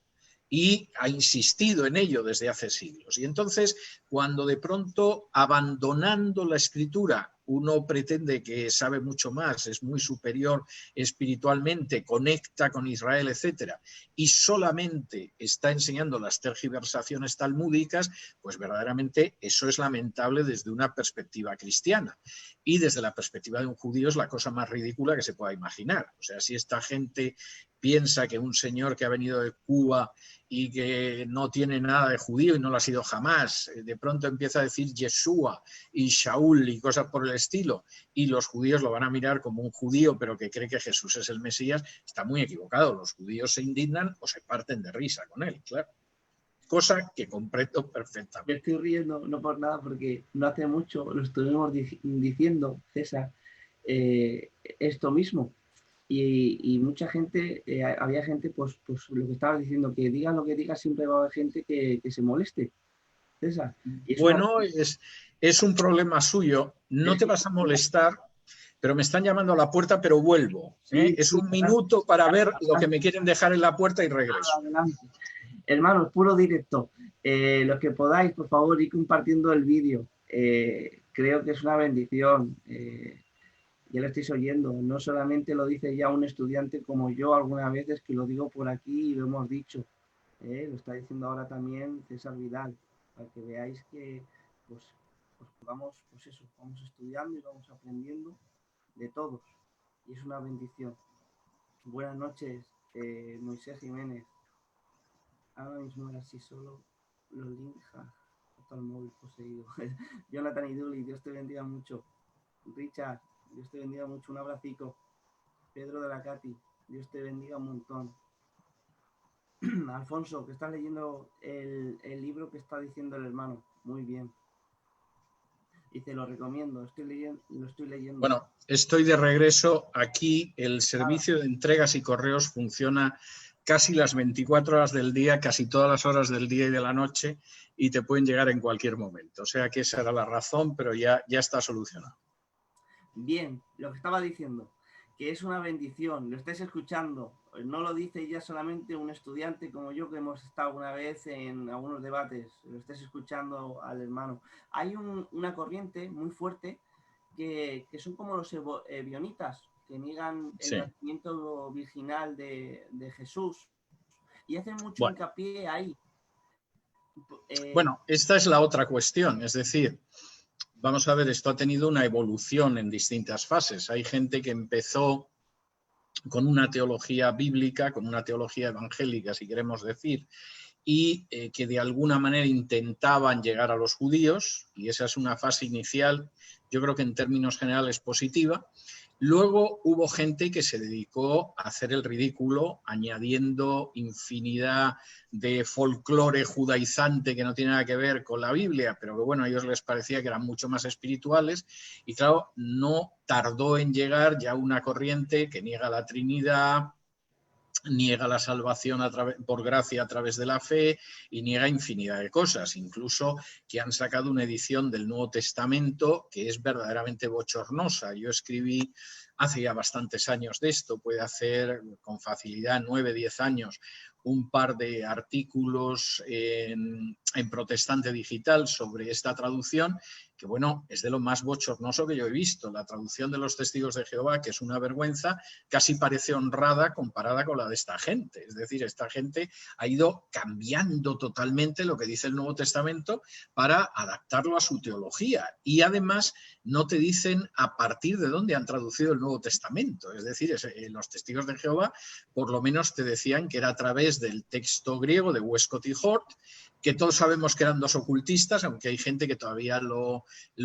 B: y ha insistido en ello desde hace siglos. Y entonces, cuando de pronto, abandonando la escritura, uno pretende que sabe mucho más, es muy superior espiritualmente, conecta con Israel, etcétera, y solamente está enseñando las tergiversaciones talmúdicas, pues verdaderamente eso es lamentable desde una perspectiva cristiana. Y desde la perspectiva de un judío es la cosa más ridícula que se pueda imaginar. O sea, si esta gente piensa que un señor que ha venido de Cuba y que no tiene nada de judío y no lo ha sido jamás, de pronto empieza a decir Yeshua y Shaul y cosas por el estilo, y los judíos lo van a mirar como un judío pero que cree que Jesús es el Mesías, está muy equivocado. Los judíos se indignan o se parten de risa con él, claro. Cosa que comprendo perfectamente.
A: Me estoy riendo, no por nada, porque no hace mucho lo estuvimos diciendo, César, esto mismo. Y mucha gente, había gente, pues lo que estabas diciendo, que digan lo que digas, siempre va a haber gente que se moleste, César. Y
B: bueno, es un problema suyo, no te vas a molestar, pero me están llamando a la puerta, pero vuelvo. Sí, es un minuto para ver lo que me quieren dejar en la puerta y regreso.
A: Adelante. Hermanos, puro directo. Los que podáis, por favor, ir compartiendo el vídeo. Creo que es una bendición. Ya lo estáis oyendo. No solamente lo dice ya un estudiante como yo algunas veces, que lo digo por aquí y lo hemos dicho. Lo está diciendo ahora también César Vidal, para que veáis que pues vamos, pues eso, vamos estudiando y vamos aprendiendo de todos. Y es una bendición. Buenas noches, Moisés Jiménez. Ahora mismo era así solo los links hasta el móvil poseído. Jonathan y Duli, Dios te bendiga mucho. Richard, Dios te bendiga mucho, un abracico. Pedro de la Cati, Dios te bendiga un montón. Alfonso, que estás leyendo el libro que está diciendo el hermano. Muy bien. Y te lo recomiendo, lo estoy leyendo.
B: Bueno, estoy de regreso. Aquí el servicio de entregas y correos funciona casi las 24 horas del día, casi todas las horas del día y de la noche, y te pueden llegar en cualquier momento. O sea que esa era la razón, pero ya está solucionado.
A: Bien, lo que estaba diciendo, que es una bendición, lo estáis escuchando, no lo dice ya solamente un estudiante como yo que hemos estado alguna vez en algunos debates, lo estáis escuchando al hermano. Hay una corriente muy fuerte que son como los ebionitas, que niegan el nacimiento virginal de Jesús y hacen mucho hincapié ahí.
B: Bueno, esta es la otra cuestión, es decir, vamos a ver, esto ha tenido una evolución en distintas fases. Hay gente que empezó con una teología bíblica, con una teología evangélica, si queremos decir, y que de alguna manera intentaban llegar a los judíos, y esa es una fase inicial, yo creo que en términos generales positiva. Luego hubo gente que se dedicó a hacer el ridículo, añadiendo infinidad de folclore judaizante que no tiene nada que ver con la Biblia, pero que bueno, a ellos les parecía que eran mucho más espirituales, y claro, no tardó en llegar ya una corriente que niega la Trinidad, niega la salvación por gracia a través de la fe y niega infinidad de cosas, incluso que han sacado una edición del Nuevo Testamento que es verdaderamente bochornosa. Yo escribí hace ya bastantes años de esto, puede hacer con facilidad 9, 10 años, un par de artículos en Protestante Digital sobre esta traducción, que bueno, es de lo más bochornoso que yo he visto. La traducción de los Testigos de Jehová, que es una vergüenza, casi parece honrada comparada con la de esta gente. Es decir, esta gente ha ido cambiando totalmente lo que dice el Nuevo Testamento para adaptarlo a su teología. Y además no te dicen a partir de dónde han traducido el Nuevo Testamento. Es decir, los Testigos de Jehová por lo menos te decían que era a través del texto griego de Westcott y Hort, que todos sabemos que eran dos ocultistas, aunque hay gente que todavía lo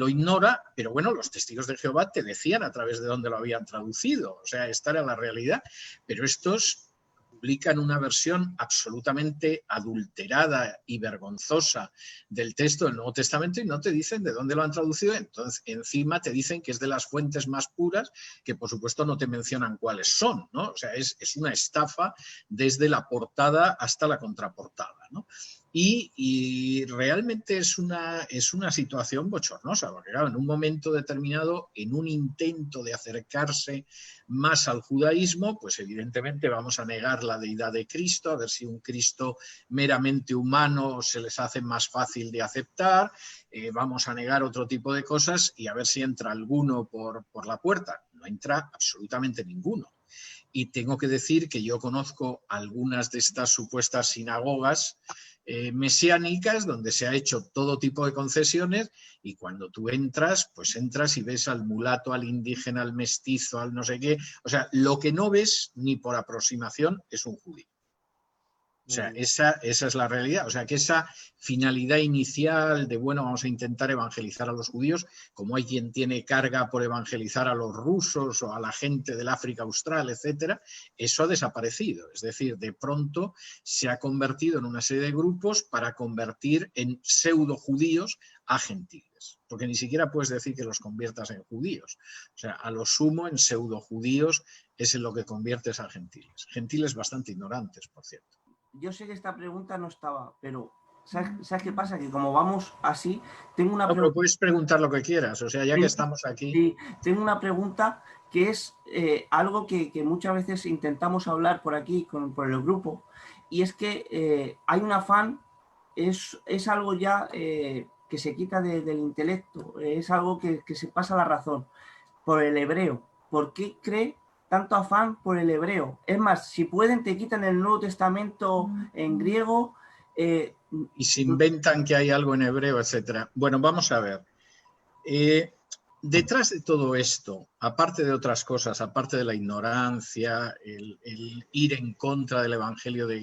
B: ignora, pero bueno, los Testigos de Jehová te decían a través de dónde lo habían traducido, o sea, esta era la realidad, pero estos publican una versión absolutamente adulterada y vergonzosa del texto del Nuevo Testamento y no te dicen de dónde lo han traducido, entonces encima te dicen que es de las fuentes más puras, que por supuesto no te mencionan cuáles son, ¿no? O sea, es una estafa desde la portada hasta la contraportada, ¿no? Y realmente es una situación bochornosa, porque claro, en un momento determinado, en un intento de acercarse más al judaísmo, pues evidentemente vamos a negar la deidad de Cristo, a ver si un Cristo meramente humano se les hace más fácil de aceptar, vamos a negar otro tipo de cosas y a ver si entra alguno por la puerta. No entra absolutamente ninguno. Y tengo que decir que yo conozco algunas de estas supuestas sinagogas mesiánicas donde se ha hecho todo tipo de concesiones y cuando tú entras, pues entras y ves al mulato, al indígena, al mestizo, al no sé qué. O sea, lo que no ves ni por aproximación es un judío. O sea, esa es la realidad. O sea, que esa finalidad inicial de, bueno, vamos a intentar evangelizar a los judíos, como hay quien tiene carga por evangelizar a los rusos o a la gente del África Austral, etcétera, eso ha desaparecido. Es decir, de pronto se ha convertido en una serie de grupos para convertir en pseudo judíos a gentiles. Porque ni siquiera puedes decir que los conviertas en judíos. O sea, a lo sumo en pseudo judíos es en lo que conviertes a gentiles. Gentiles bastante ignorantes, por cierto.
A: Yo sé que esta pregunta no estaba, pero ¿sabes qué pasa? Que como vamos así, tengo una pregunta.
B: Pero puedes preguntar lo que quieras, o sea, ya que estamos aquí.
A: Sí, tengo una pregunta que es algo que muchas veces intentamos hablar por aquí, por el grupo, y es que hay un afán, es algo ya que se quita del intelecto, es algo que se pasa a la razón, por el hebreo. ¿Por qué cree tanto afán por el hebreo? Es más, si pueden, te quitan el Nuevo Testamento en griego.
B: Y se inventan que hay algo en hebreo, etcétera. Bueno, vamos a ver. Detrás de todo esto, aparte de otras cosas, aparte de la ignorancia, el ir en contra del Evangelio de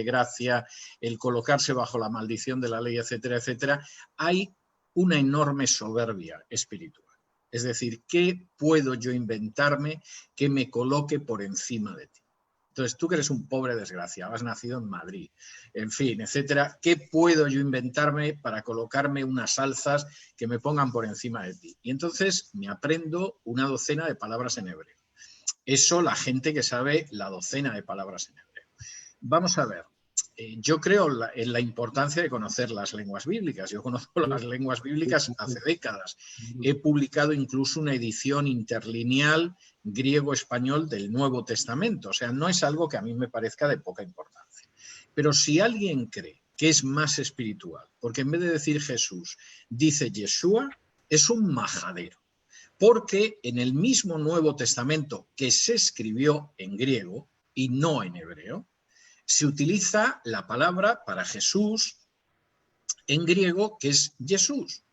B: gracia, el colocarse bajo la maldición de la ley, etcétera, etcétera, hay una enorme soberbia espiritual. Es decir, ¿qué puedo yo inventarme que me coloque por encima de ti? Entonces, tú que eres un pobre desgraciado, has nacido en Madrid, en fin, etcétera, ¿qué puedo yo inventarme para colocarme unas alzas que me pongan por encima de ti? Y entonces me aprendo una docena de palabras en hebreo. Eso la gente que sabe la docena de palabras en hebreo. Vamos a ver. Yo creo en la importancia de conocer las lenguas bíblicas. Yo conozco las lenguas bíblicas hace décadas. He publicado incluso una edición interlineal griego-español del Nuevo Testamento. O sea, no es algo que a mí me parezca de poca importancia. Pero si alguien cree que es más espiritual, porque en vez de decir Jesús, dice Yeshua, es un majadero. Porque en el mismo Nuevo Testamento, que se escribió en griego y no en hebreo, se utiliza la palabra para Jesús en griego, que es Jesús.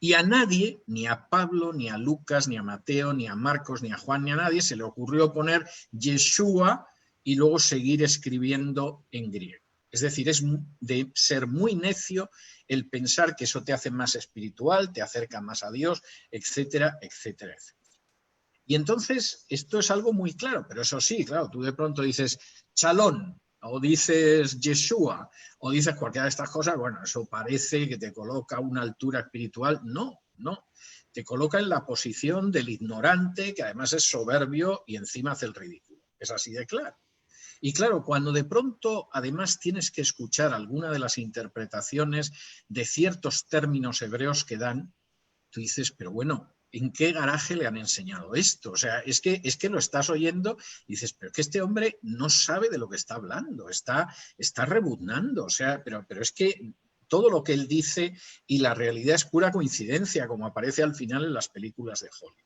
B: Y a nadie, ni a Pablo, ni a Lucas, ni a Mateo, ni a Marcos, ni a Juan, ni a nadie, se le ocurrió poner Yeshua y luego seguir escribiendo en griego. Es decir, es de ser muy necio el pensar que eso te hace más espiritual, te acerca más a Dios, etcétera, etcétera, etcétera. Y entonces esto es algo muy claro, pero eso sí, claro, tú de pronto dices Chalón, o dices Yeshua, o dices cualquiera de estas cosas, bueno, eso parece que te coloca a una altura espiritual. No, no. Te coloca en la posición del ignorante, que además es soberbio y encima hace el ridículo. Es así de claro. Y claro, cuando de pronto además tienes que escuchar alguna de las interpretaciones de ciertos términos hebreos que dan, tú dices, pero bueno, ¿en qué garaje le han enseñado esto? O sea, es que lo estás oyendo y dices, pero que este hombre no sabe de lo que está hablando, está rebuznando, o sea, pero es que todo lo que él dice y la realidad es pura coincidencia, como aparece al final en las películas de Hollywood.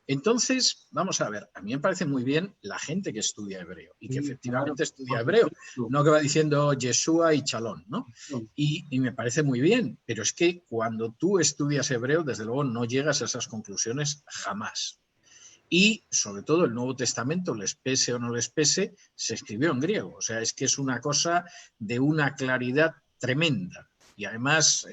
B: Entonces, vamos a ver, a mí me parece muy bien la gente que estudia hebreo y que efectivamente estudia hebreo, no que va diciendo Yeshua y Chalón, ¿no? Y me parece muy bien, pero es que cuando tú estudias hebreo, desde luego no llegas a esas conclusiones jamás. Y sobre todo el Nuevo Testamento, les pese o no les pese, se escribió en griego. O sea, es que es una cosa de una claridad tremenda y además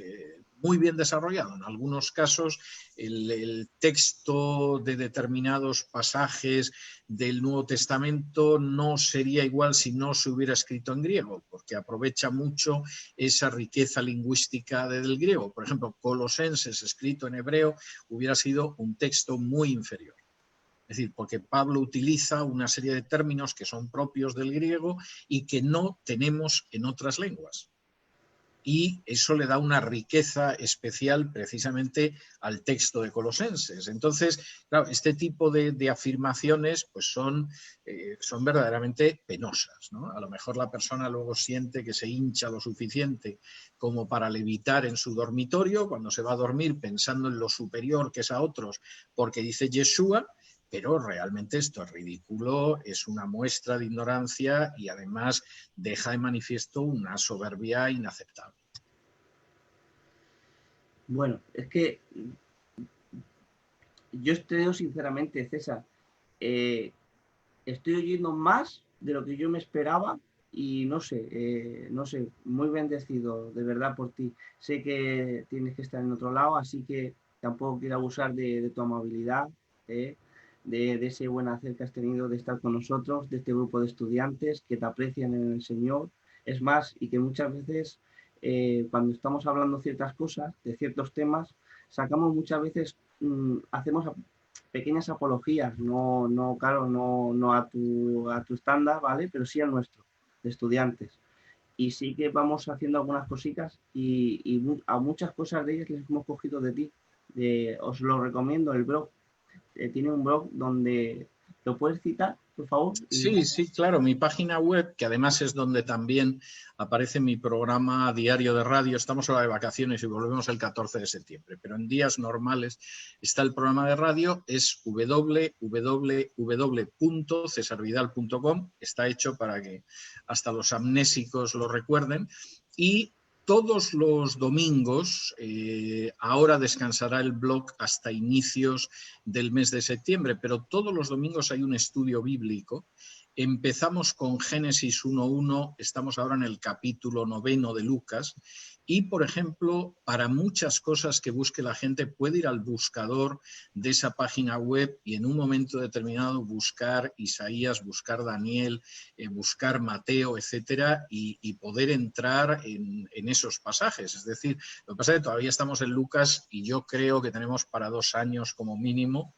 B: muy bien desarrollado. En algunos casos el texto de determinados pasajes del Nuevo Testamento no sería igual si no se hubiera escrito en griego, porque aprovecha mucho esa riqueza lingüística del griego. Por ejemplo, Colosenses, escrito en hebreo, hubiera sido un texto muy inferior. Es decir, porque Pablo utiliza una serie de términos que son propios del griego y que no tenemos en otras lenguas. Y eso le da una riqueza especial precisamente al texto de Colosenses. Entonces, claro, este tipo de afirmaciones pues son verdaderamente penosas, ¿no? A lo mejor la persona luego siente que se hincha lo suficiente como para levitar en su dormitorio cuando se va a dormir pensando en lo superior que es a otros porque dice Yeshua, pero realmente esto es ridículo, es una muestra de ignorancia y además deja de manifiesto una soberbia inaceptable.
A: Bueno, es que yo creo sinceramente, César, estoy oyendo más de lo que yo me esperaba y no sé, muy bendecido de verdad por ti. Sé que tienes que estar en otro lado, así que tampoco quiero abusar de tu amabilidad, de ese buen hacer que has tenido de estar con nosotros, de este grupo de estudiantes que te aprecian en el Señor. Es más, y que muchas veces cuando estamos hablando ciertas cosas, de ciertos temas, sacamos muchas veces, hacemos pequeñas apologías, claro, no a tu estándar, ¿vale? Pero sí al nuestro, de estudiantes. Y sí que vamos haciendo algunas cositas y a muchas cosas de ellas les hemos cogido de ti. Os lo recomiendo, el blog. Tiene un blog donde lo puedes citar, por favor.
B: Sí, sí, claro, mi página web, que además es donde también aparece mi programa diario de radio. Estamos ahora de vacaciones y volvemos el 14 de septiembre, pero en días normales está el programa de radio, es www.cesarvidal.com, está hecho para que hasta los amnésicos lo recuerden, y todos los domingos, ahora descansará el blog hasta inicios del mes de septiembre, pero todos los domingos hay un estudio bíblico. Empezamos con Génesis 1.1, estamos ahora en el capítulo 9 de Lucas y, por ejemplo, para muchas cosas que busque la gente puede ir al buscador de esa página web y en un momento determinado buscar Isaías, buscar Daniel, buscar Mateo, etcétera, y poder entrar en esos pasajes. Es decir, lo que pasa es que todavía estamos en Lucas y yo creo que tenemos para 2 años como mínimo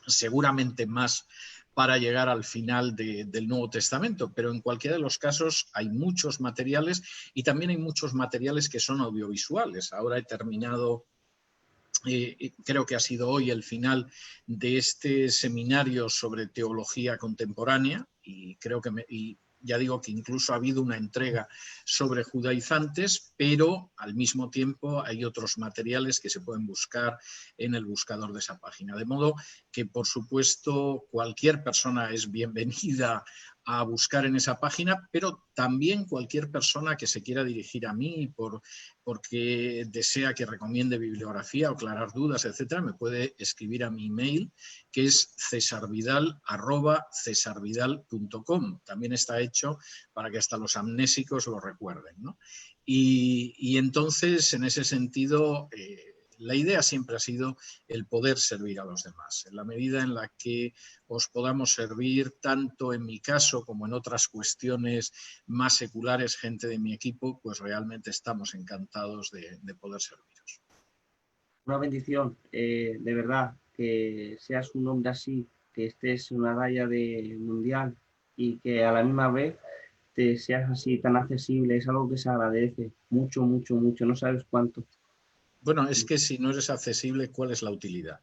B: seguramente más para llegar al final del Nuevo Testamento, pero en cualquiera de los casos hay muchos materiales y también hay muchos materiales que son audiovisuales. Ahora he terminado, creo que ha sido hoy el final de este seminario sobre teología contemporánea y creo que ya digo que incluso ha habido una entrega sobre judaizantes, pero al mismo tiempo hay otros materiales que se pueden buscar en el buscador de esa página. De modo que, por supuesto, cualquier persona es bienvenida a buscar en esa página, pero también cualquier persona que se quiera dirigir a mí porque desea que recomiende bibliografía o aclarar dudas, etcétera, me puede escribir a mi email, que es cesarvidal@cesarvidal.com. También está hecho para que hasta los amnésicos lo recuerden, ¿no? Y entonces, en ese sentido, la idea siempre ha sido el poder servir a los demás. En la medida en la que os podamos servir, tanto en mi caso como en otras cuestiones más seculares, gente de mi equipo, pues realmente estamos encantados de poder serviros.
A: Una bendición, de verdad, que seas un hombre así, que estés en una raya de mundial y que a la misma vez te seas así tan accesible. Es algo que se agradece mucho, mucho, mucho. No sabes cuánto.
B: Bueno, es que si no eres accesible, ¿cuál es la utilidad?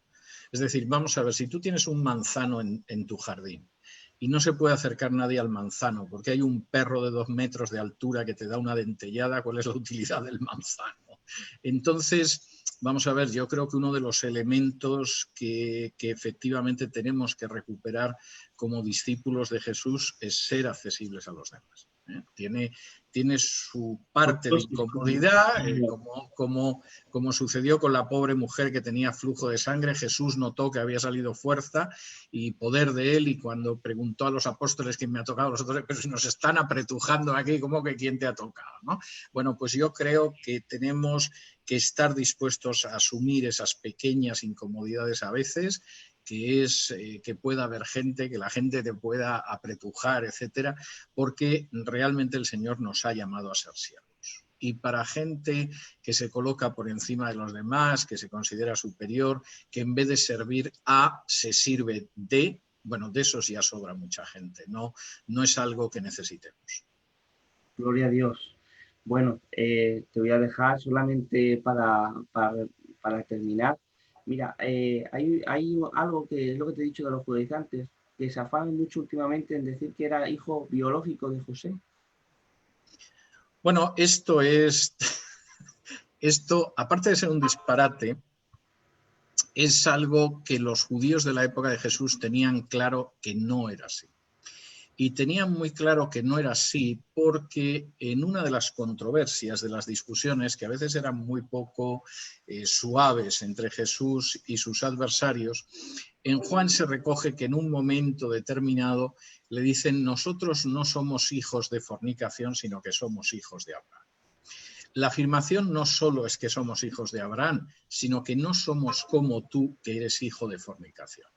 B: Es decir, vamos a ver, si tú tienes un manzano en tu jardín y no se puede acercar nadie al manzano porque hay un perro de 2 metros de altura que te da una dentellada, ¿cuál es la utilidad del manzano? Entonces, vamos a ver, yo creo que uno de los elementos que efectivamente tenemos que recuperar como discípulos de Jesús es ser accesibles a los demás. Tiene su parte de incomodidad, como sucedió con la pobre mujer que tenía flujo de sangre. Jesús notó que había salido fuerza y poder de él, y cuando preguntó a los apóstoles quién me ha tocado, los otros, pero si nos están apretujando aquí, ¿cómo que quién te ha tocado, ¿no? Bueno, pues yo creo que tenemos que estar dispuestos a asumir esas pequeñas incomodidades a veces, que es que pueda haber gente, que la gente te pueda apretujar, etcétera, porque realmente el Señor nos ha llamado a ser siervos. Y para gente que se coloca por encima de los demás, que se considera superior, que en vez de servir a, se sirve de, bueno, de esos ya sobra mucha gente, no es algo que necesitemos.
A: Gloria a Dios. Bueno, te voy a dejar solamente para terminar. Mira, hay algo que es lo que te he dicho de los judaizantes, que se afanan mucho últimamente en decir que era hijo biológico de José.
B: Bueno, esto, aparte de ser un disparate, es algo que los judíos de la época de Jesús tenían claro que no era así. Y tenían muy claro que no era así porque en una de las controversias, de las discusiones, que a veces eran muy poco suaves entre Jesús y sus adversarios, en Juan se recoge que en un momento determinado le dicen: nosotros no somos hijos de fornicación, sino que somos hijos de Abraham. La afirmación no solo es que somos hijos de Abraham, sino que no somos como tú, que eres hijo de fornicación.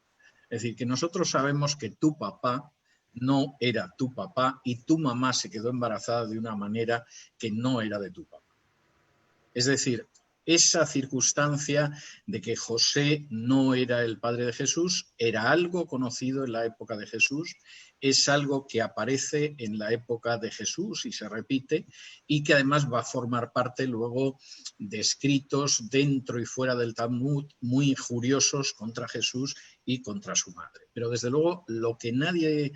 B: Es decir, que nosotros sabemos que tu papá no era tu papá y tu mamá se quedó embarazada de una manera que no era de tu papá. Es decir, esa circunstancia de que José no era el padre de Jesús era algo conocido en la época de Jesús, es algo que aparece en la época de Jesús y se repite, y que además va a formar parte luego de escritos dentro y fuera del Talmud muy injuriosos contra Jesús y contra su madre. Pero desde luego lo que nadie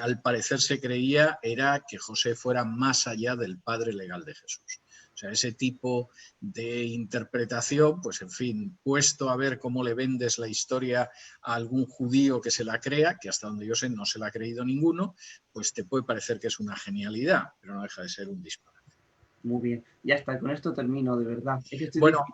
B: al parecer se creía era que José fuera más allá del padre legal de Jesús. O sea, ese tipo de interpretación, pues en fin, puesto a ver cómo le vendes la historia a algún judío que se la crea, que hasta donde yo sé no se la ha creído ninguno, pues te puede parecer que es una genialidad, pero no deja de ser un disparate.
A: Muy bien, ya está, con esto termino, de verdad.
B: Bueno,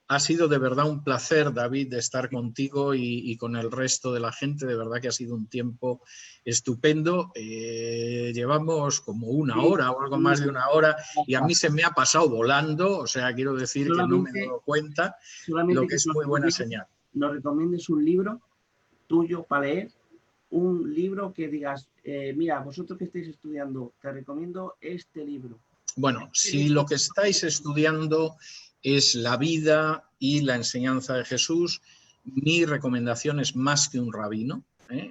B: ha sido de verdad un placer, David, de estar contigo y con el resto de la gente. De verdad que ha sido un tiempo estupendo. Llevamos como una hora o algo más de una hora y a mí se me ha pasado volando. O sea, quiero decir que no me he dado cuenta, lo que es muy buena señal.
A: Nos recomiendes un libro tuyo para leer, un libro que digas, mira, vosotros que estáis estudiando, te recomiendo este libro.
B: Bueno, si lo que estáis estudiando es la vida y la enseñanza de Jesús, Mi recomendación es Más que un rabino.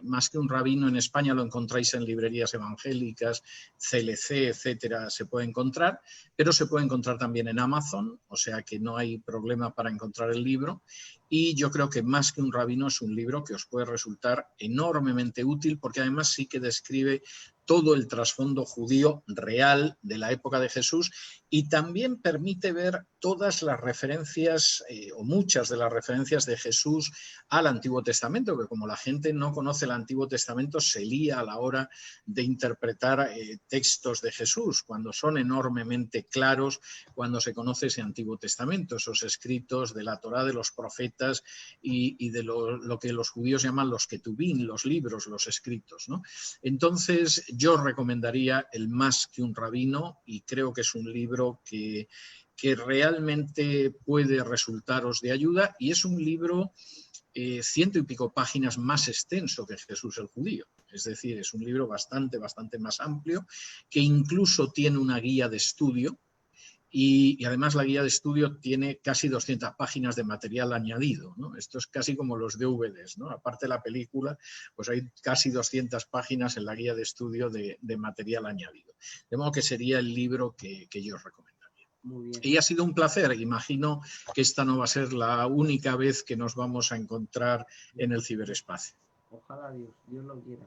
B: Más que un rabino en España lo encontráis en librerías evangélicas, CLC, etcétera, se puede encontrar, pero se puede encontrar también en Amazon, o sea que no hay problema para encontrar el libro. Y yo creo que Más que un rabino es un libro que os puede resultar enormemente útil, porque además sí que describe todo el trasfondo judío real de la época de Jesús y también permite ver todas las referencias o muchas de las referencias de Jesús al Antiguo Testamento, que como la gente no conoce el Antiguo Testamento se lía a la hora de interpretar textos de Jesús, cuando son enormemente claros cuando se conoce ese Antiguo Testamento, esos escritos de la Torá, de los profetas y de lo que los judíos llaman los ketubín, los libros, los escritos, ¿no? Entonces, yo recomendaría el Más que un rabino y creo que es un libro que realmente puede resultaros de ayuda y es un libro 100 y pico páginas más extenso que Jesús el Judío. Es decir, es un libro bastante más amplio que incluso tiene una guía de estudio y además la guía de estudio tiene casi 200 páginas de material añadido, ¿no? Esto es casi como los DVDs, ¿no? Aparte de la película, pues hay casi 200 páginas en la guía de estudio de material añadido. De modo que sería el libro que yo os recomendaría. Muy bien. Y ha sido un placer. Imagino que esta no va a ser la única vez que nos vamos a encontrar en el ciberespacio.
A: Ojalá Dios lo quiera.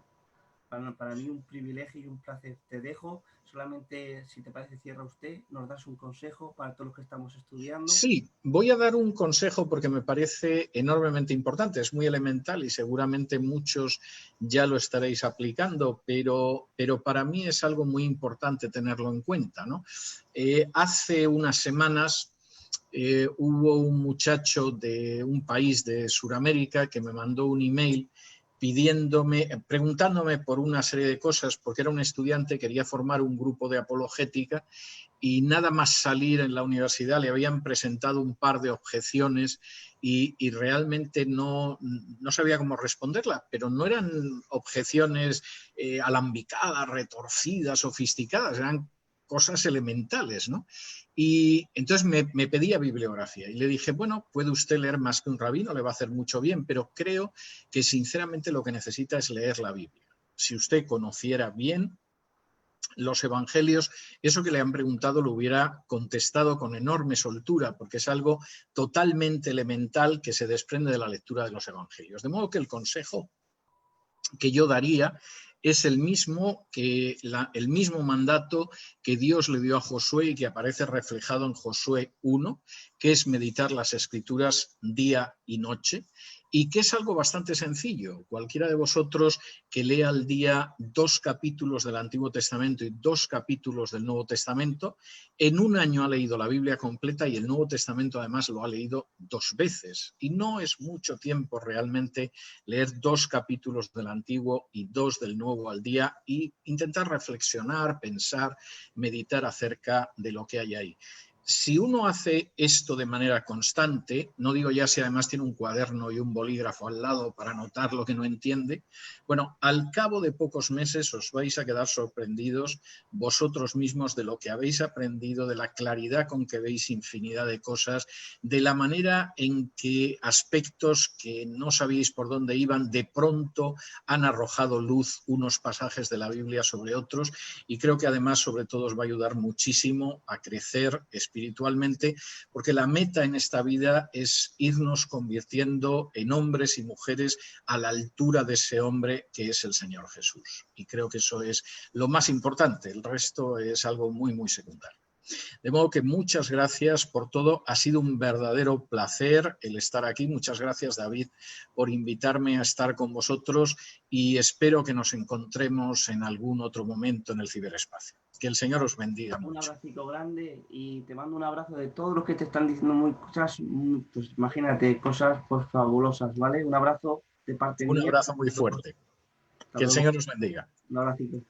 A: Para mí un privilegio y un placer. Te dejo, solamente si te parece cierra usted, nos das un consejo para todos los que estamos estudiando.
B: Sí, voy a dar un consejo porque me parece enormemente importante, es muy elemental y seguramente muchos ya lo estaréis aplicando, pero para mí es algo muy importante tenerlo en cuenta, ¿no? Hace unas semanas hubo un muchacho de un país de Sudamérica que me mandó un email preguntándome por una serie de cosas, porque era un estudiante, quería formar un grupo de apologética y nada más salir en la universidad le habían presentado un par de objeciones y realmente no sabía cómo responderla, pero no eran objeciones alambicadas, retorcidas, sofisticadas, eran cosas elementales, ¿no? Y entonces me pedía bibliografía y le dije, bueno, puede usted leer Más que un rabino, le va a hacer mucho bien, pero creo que sinceramente lo que necesita es leer la Biblia. Si usted conociera bien los evangelios, eso que le han preguntado lo hubiera contestado con enorme soltura, porque es algo totalmente elemental que se desprende de la lectura de los evangelios. De modo que el consejo que yo daría es el mismo mandato que Dios le dio a Josué y que aparece reflejado en Josué 1, que es meditar las Escrituras día y noche, y que es algo bastante sencillo. Cualquiera de vosotros que lea al día 2 capítulos del Antiguo Testamento y 2 capítulos del Nuevo Testamento, en un año ha leído la Biblia completa y el Nuevo Testamento además lo ha leído 2 veces. Y no es mucho tiempo realmente leer 2 capítulos del Antiguo y 2 del Nuevo al día y intentar reflexionar, pensar, meditar acerca de lo que hay ahí. Si uno hace esto de manera constante, no digo ya si además tiene un cuaderno y un bolígrafo al lado para anotar lo que no entiende, bueno, al cabo de pocos meses os vais a quedar sorprendidos vosotros mismos de lo que habéis aprendido, de la claridad con que veis infinidad de cosas, de la manera en que aspectos que no sabíais por dónde iban, de pronto han arrojado luz unos pasajes de la Biblia sobre otros, y creo que además sobre todo os va a ayudar muchísimo a crecer espiritualmente, porque la meta en esta vida es irnos convirtiendo en hombres y mujeres a la altura de ese hombre que es el Señor Jesús. Y creo que eso es lo más importante, el resto es algo muy secundario. De modo que muchas gracias por todo, ha sido un verdadero placer el estar aquí. Muchas gracias, David, por invitarme a estar con vosotros y espero que nos encontremos en algún otro momento en el ciberespacio. Que el Señor os bendiga mucho.
A: Un abracito grande y te mando un abrazo de todos los que te están diciendo cosas, pues imagínate, cosas pues fabulosas, ¿vale? Un abrazo de parte mía.
B: Un abrazo muy fuerte. Que el Señor os bendiga.
A: Un abracito.